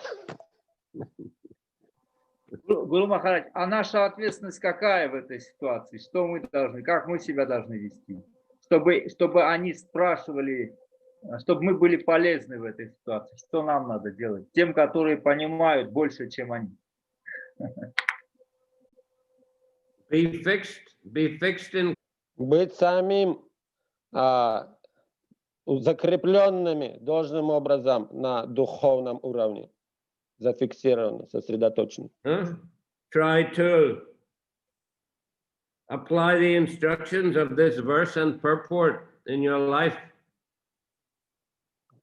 [SPEAKER 3] Гуру Махарадж, а наша ответственность какая в этой ситуации? Что мы должны, как мы себя должны вести? Чтобы они спрашивали, чтобы мы были полезны в этой ситуации. Что нам надо делать? Тем, которые понимают больше, чем они.
[SPEAKER 1] Be fixed in.
[SPEAKER 2] Быть самим закрепленными должным образом на духовном уровне, зафиксированы, сосредоточены.
[SPEAKER 1] Try to apply the instructions of this verse and purport in your life.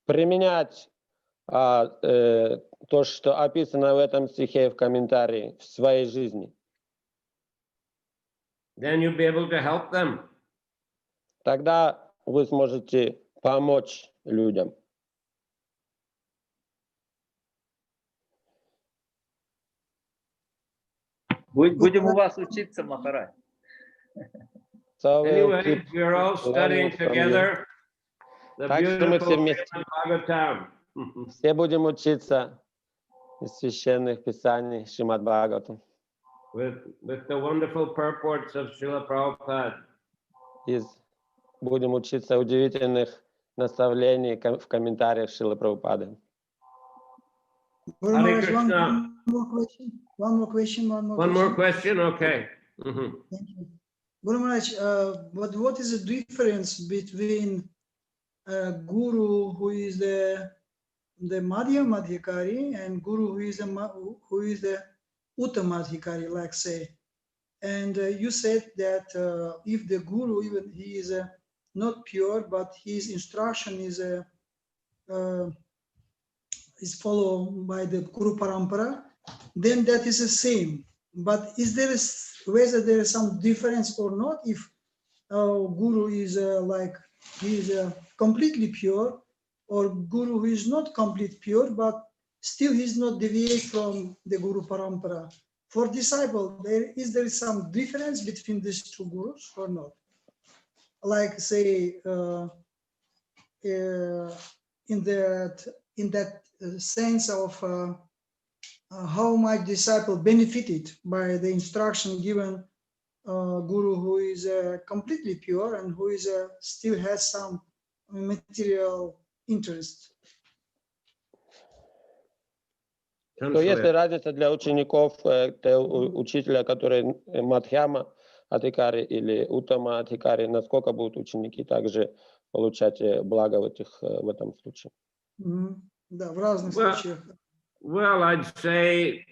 [SPEAKER 2] Применять то, что описано в этом стихе в комментарии в своей жизни.
[SPEAKER 1] Then you'll be able to help them.
[SPEAKER 2] Тогда вы сможете помочь людям.
[SPEAKER 3] Будем у вас учиться, Махарадж.
[SPEAKER 2] So
[SPEAKER 1] Anyway, we're all studying together. The beautiful Bhagavatam.
[SPEAKER 2] Все будем учиться из священных писаний Шримад Бхагаватам.
[SPEAKER 1] With the wonderful purports of Srila Prabhupada.
[SPEAKER 2] Будем учиться удивительных наставлений в комментариях Шрилы Прабхупады.
[SPEAKER 1] Hare Krishna.
[SPEAKER 6] One more question.
[SPEAKER 1] One more question, okay.
[SPEAKER 6] Thank you. Guru Maharaj, what is the difference between Guru who is the Madhya Madhyakari and Guru who is the Uttamadhyakari, like say? And you said that if the Guru, even he is not pure, but his instruction is followed by the Guru Parampara, then that is the same. But is there whether there is some difference or not? If Guru is he is completely pure, or Guru who is not completely pure, but still he is not deviate from the Guru Parampara. For disciple, there is some difference between these two gurus or not? Like say in that sense of how much disciple benefited by the instruction given guru who is completely pure and who is still has some material interest.
[SPEAKER 2] Что есть ли разница для учеников учителя, который Мадхьяма Адхикари или Уттама Адхикари, насколько будут ученики также получать благо в этом случае?
[SPEAKER 6] Да, в разных случаях.
[SPEAKER 1] Well, I'd say,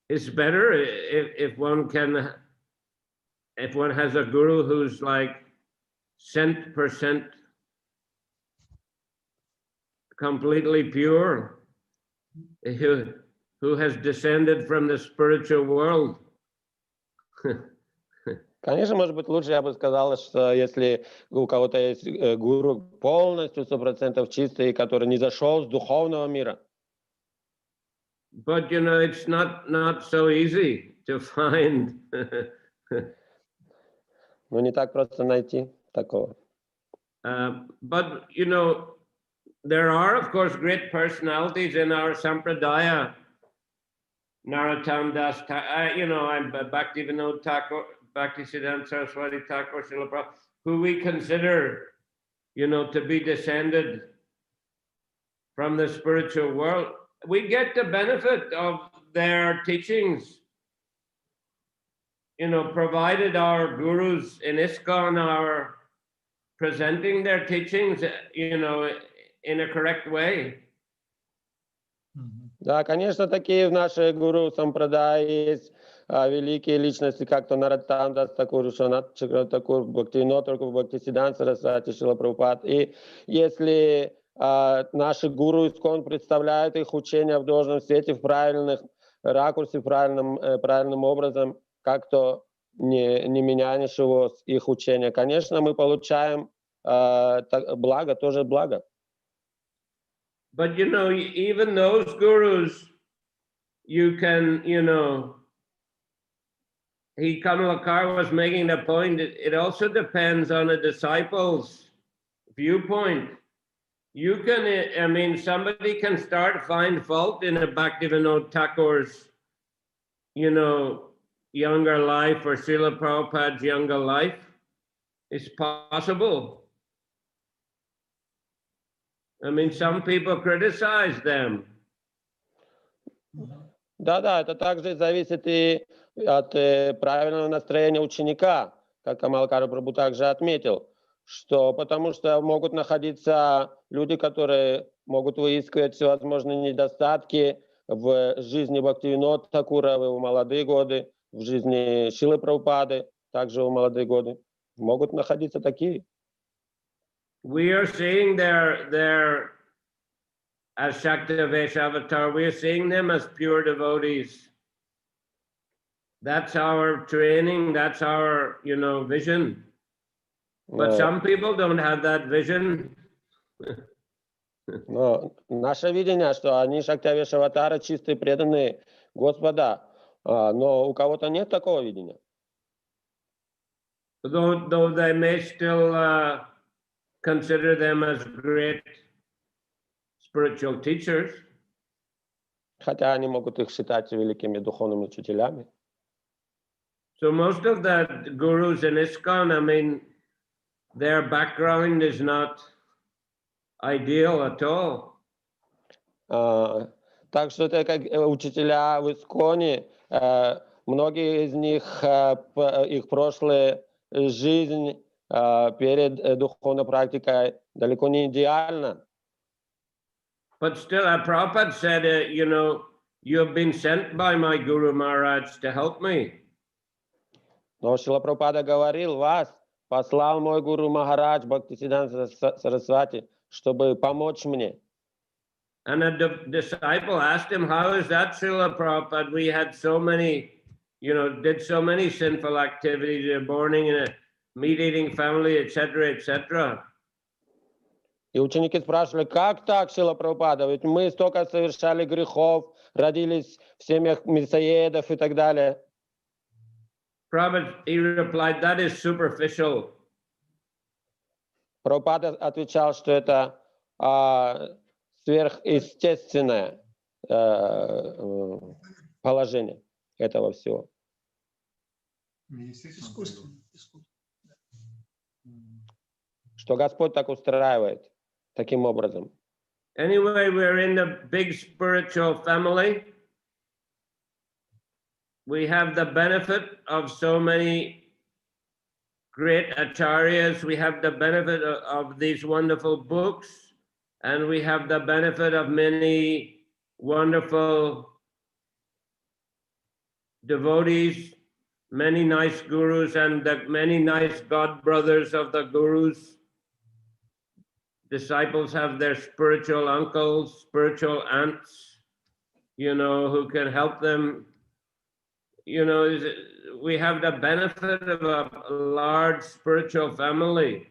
[SPEAKER 1] it's better if one has a guru who's like 100% completely pure, who has descended from the spiritual world.
[SPEAKER 2] Конечно, может быть, лучше я бы сказал, что если у кого-то есть гуру полностью 100% чистый, который не зашел с духовного мира.
[SPEAKER 1] But it's not so easy to find.
[SPEAKER 2] Но не так просто найти такого.
[SPEAKER 1] But there are, of course, great personalities in our sampradaya. Narottam Das, I'm Bhaktivinoda Thakur, Bhaktisiddhanta Saraswati Thakur, Srila Prabhupada, who we consider, to be descended from the spiritual world. We get the benefit of their teachings, provided our gurus in ISKCON are presenting their teachings, in a correct way.
[SPEAKER 2] Да, конечно, такие в нашей гуру сампрадае есть великие личности, как то Нароттам Дас Такур, Вишванат Чакра Такур, Бхактивинода Тхакур, Бхактисиддханта Сарасвати, Шрила Прабхупад. И если наши гуру ИСККОН представляют их учения в должном свете, в правильных ракурсе, правильным образом, как то не меняя ничего с их учения, конечно, мы получаем благо, тоже благо.
[SPEAKER 1] But even those gurus, you can, Kamalakar was making the point, it also depends on a disciple's viewpoint. You can, somebody can find fault in a Bhaktivinoda Thakur's, younger life or Srila Prabhupada's younger life. It's possible. Some people criticize them.
[SPEAKER 2] Да, это также зависит и от правильного настроения ученика, как Камалакара Прабху также отметил, что потому что могут находиться люди, которые могут выискивать всевозможные недостатки в жизни Бхактивинода Тхакура в его молодые годы, в жизни Шрилы Прабхупады также в молодые годы. Могут находиться такие.
[SPEAKER 1] We are seeing their as Shaktavesh avatar, we are seeing them as pure devotees. That's our training, that's our, vision. But some people don't have that vision.
[SPEAKER 2] Но наше видение, что они Шактавеш аватары, чистые, преданные Господа, но у кого-то нет такого видения.
[SPEAKER 1] Though they may still consider them as great spiritual teachers.
[SPEAKER 2] Хотя они могут их считать великими духовными учителями.
[SPEAKER 1] So most of the gurus in ISKCON, their background is not ideal at all.
[SPEAKER 2] Так что это как учителя в ИСККОНе, многие из них, их прошлая жизнь перед духовной практикой далеко не идеальна.
[SPEAKER 1] But still, Prabhupada said, you have been sent by my Guru Maharaj to help me.
[SPEAKER 2] Но Шрила Прабхупада говорил, вас послал мой гуру Махарадж Бхактисиданта Сарасвати, чтобы помочь мне.
[SPEAKER 1] And a disciple asked him, how is that, Srila Prabhupada? We had so many, did so many sinful activities, born in a meat-eating family, etc., etc.
[SPEAKER 2] И ученики спрашивали, как так, Шрила Прабхупада? Ведь мы столько совершали грехов, родились в семьях мясоедов и так далее.
[SPEAKER 1] Prabhupada, he replied, that is superficial.
[SPEAKER 2] Прабхупада отвечал, что это сверхъестественное положение этого всего.
[SPEAKER 6] Искусство.
[SPEAKER 2] Что Господь так устраивает таким образом.
[SPEAKER 1] Anyway, we're in the big spiritual family. We have the benefit of so many great acharyas. We have the benefit of these wonderful books, and we have the benefit of many wonderful devotees, many nice gurus, and the many nice god brothers of the gurus. Disciples have their spiritual uncles, spiritual aunts, who can help them. We have the benefit of a large spiritual family.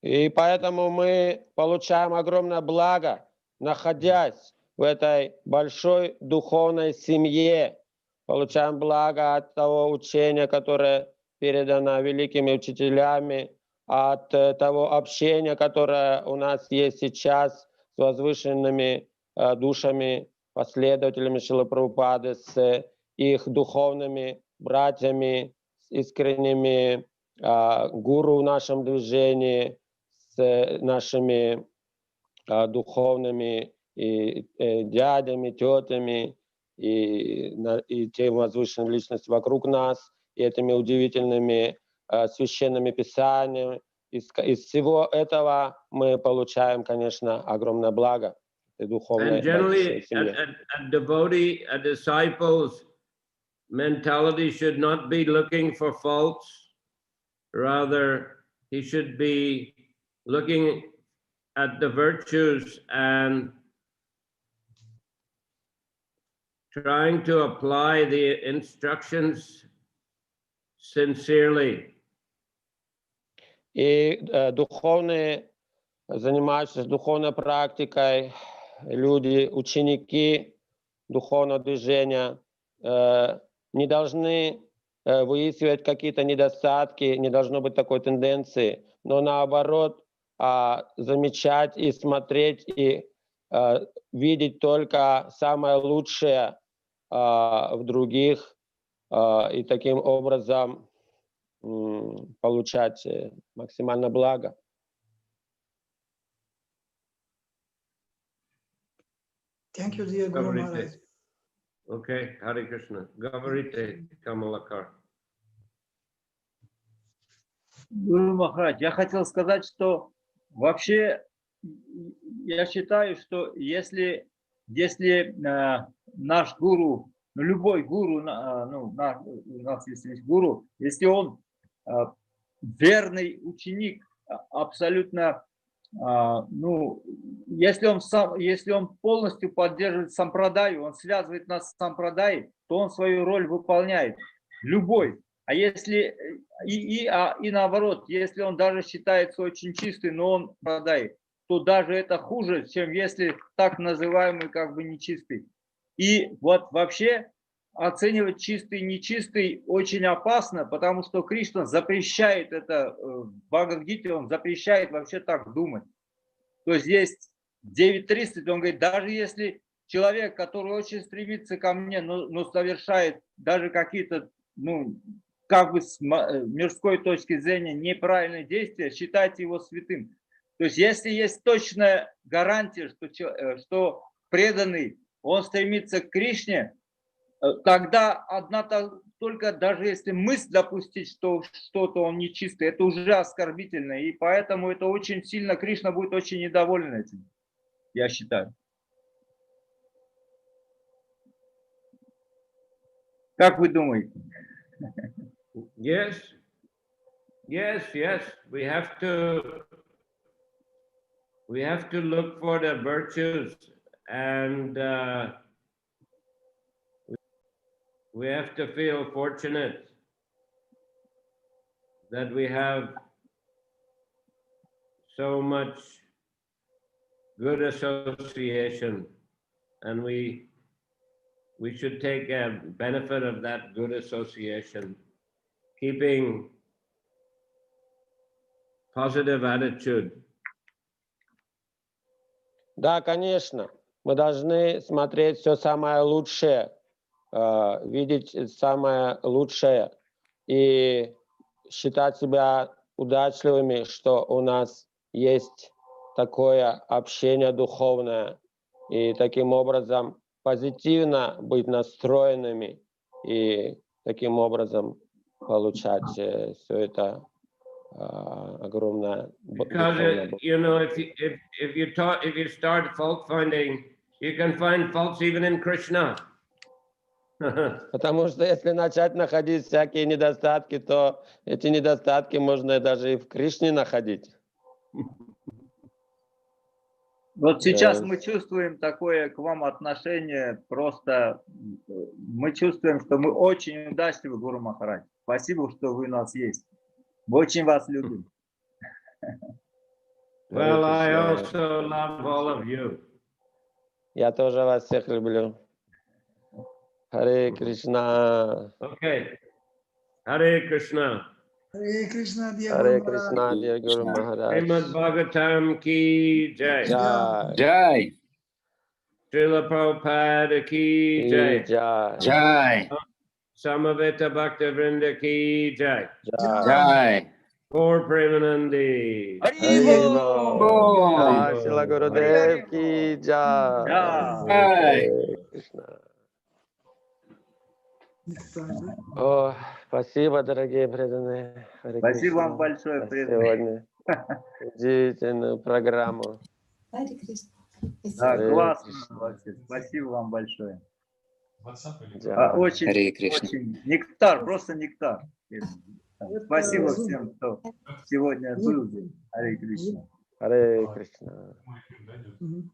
[SPEAKER 2] И поэтому мы получаем огромное благо, находясь в этой большой духовной семье. Получаем благо от того учения, которое передано великими учителями, от того общения, которое у нас есть сейчас с возвышенными душами, последователями Шрилы Прабхупады, с их духовными братьями, с искренними гуру в нашем движении, с нашими духовными дядями, тетями и тем возвышенным личностям вокруг нас, и этими удивительными священными писаниями. Из всего этого мы получаем, конечно, огромное благо.
[SPEAKER 1] And generally, a devotee, a disciple's mentality should not be looking for faults. Rather, he should be looking at the virtues and trying to apply the instructions sincerely.
[SPEAKER 2] И духовные, занимающиеся духовной практикой, люди, ученики духовного движения не должны выискивать какие-то недостатки, не должно быть такой тенденции, но наоборот замечать и смотреть и видеть только самое лучшее в других и таким образом получать максимально благо.
[SPEAKER 6] Thank you, dear Guru Maharaj.
[SPEAKER 1] Okay, Hare Krishna. Gavarite Kamalakar.
[SPEAKER 3] Гуру Махарадж, я хотел сказать, что вообще я считаю, что если наш гуру, любой гуру, у нас есть гуру, если он верный ученик, абсолютно, если он полностью поддерживает сампрадаю, он связывает нас с сампрадаей, то он свою роль выполняет, любой. А если и наоборот, если он даже считается очень чистый, но он сампрадай, то даже это хуже, чем если так называемый как бы нечистый. И вот вообще оценивать чистый и нечистый очень опасно, потому что Кришна запрещает это в Бхагават-гите, он запрещает вообще так думать. То есть есть 9.30, он говорит, даже если человек, который очень стремится ко мне, но совершает даже какие-то, как бы с мирской точки зрения неправильные действия, считайте его святым. То есть если есть точная гарантия, что преданный, он стремится к Кришне, тогда только даже если мысль допустить, что что-то он нечистый, это уже оскорбительно. И поэтому это очень сильно, Кришна будет очень недоволен этим, я считаю. Как вы думаете?
[SPEAKER 1] Yes, yes, yes. We have to look for the virtues, and we have to feel fortunate that we have so much good association, and we should take a benefit of that good association, keeping positive attitude.
[SPEAKER 2] Да, конечно. Мы должны смотреть все самое лучшее, видеть самое лучшее и считать себя удачливыми, что у нас есть такое общение духовное, и таким образом позитивно быть настроенными и таким образом получать все это огромное
[SPEAKER 1] Because you know, if you start fault finding, you can find faults even in Krishna.
[SPEAKER 2] Потому что если начать находить всякие недостатки, то эти недостатки можно даже и в Кришне находить.
[SPEAKER 3] Вот сейчас мы чувствуем такое к вам отношение, просто мы чувствуем, что мы очень удачливы, Гуру Махарадж. Спасибо, что вы у нас есть. Мы очень вас любим.
[SPEAKER 1] Well, I also love all of you.
[SPEAKER 2] Я тоже вас всех люблю. Харе Кришна.
[SPEAKER 1] Okay. Hare Krishna.
[SPEAKER 6] Hare Krishna, dear
[SPEAKER 2] Харе
[SPEAKER 6] Guru Maharaj.
[SPEAKER 2] Кришна, dear Guru Maharaj.
[SPEAKER 1] Srimad Bhagavatam ki jai.
[SPEAKER 2] Jai.
[SPEAKER 7] Jai.
[SPEAKER 1] Srila Prabhupada ki jai.
[SPEAKER 2] Jai.
[SPEAKER 7] Jai.
[SPEAKER 1] Samaveta Bhaktivinoda ki jai.
[SPEAKER 7] Jai.
[SPEAKER 1] Gaur Premanandi.
[SPEAKER 2] Haribol. Jai Shila Gurudev ki jai.
[SPEAKER 7] Jai.
[SPEAKER 2] Hare Krishna. О, спасибо, дорогие преданные. Харе
[SPEAKER 3] Спасибо
[SPEAKER 2] Кришна
[SPEAKER 3] вам большое,
[SPEAKER 2] за
[SPEAKER 3] преданные.
[SPEAKER 2] сегодня удивительную программу.
[SPEAKER 4] Харе Кришна.
[SPEAKER 3] Да,
[SPEAKER 2] Харе
[SPEAKER 3] классно
[SPEAKER 2] Кришна.
[SPEAKER 3] вообще. Спасибо вам большое.
[SPEAKER 2] Jai.
[SPEAKER 3] Очень,
[SPEAKER 7] Харе Кришна.
[SPEAKER 3] очень нектар, просто нектар. Спасибо всем, кто сегодня был здесь. Харе Кришна.
[SPEAKER 2] Харе Кришна.
[SPEAKER 6] Мгм.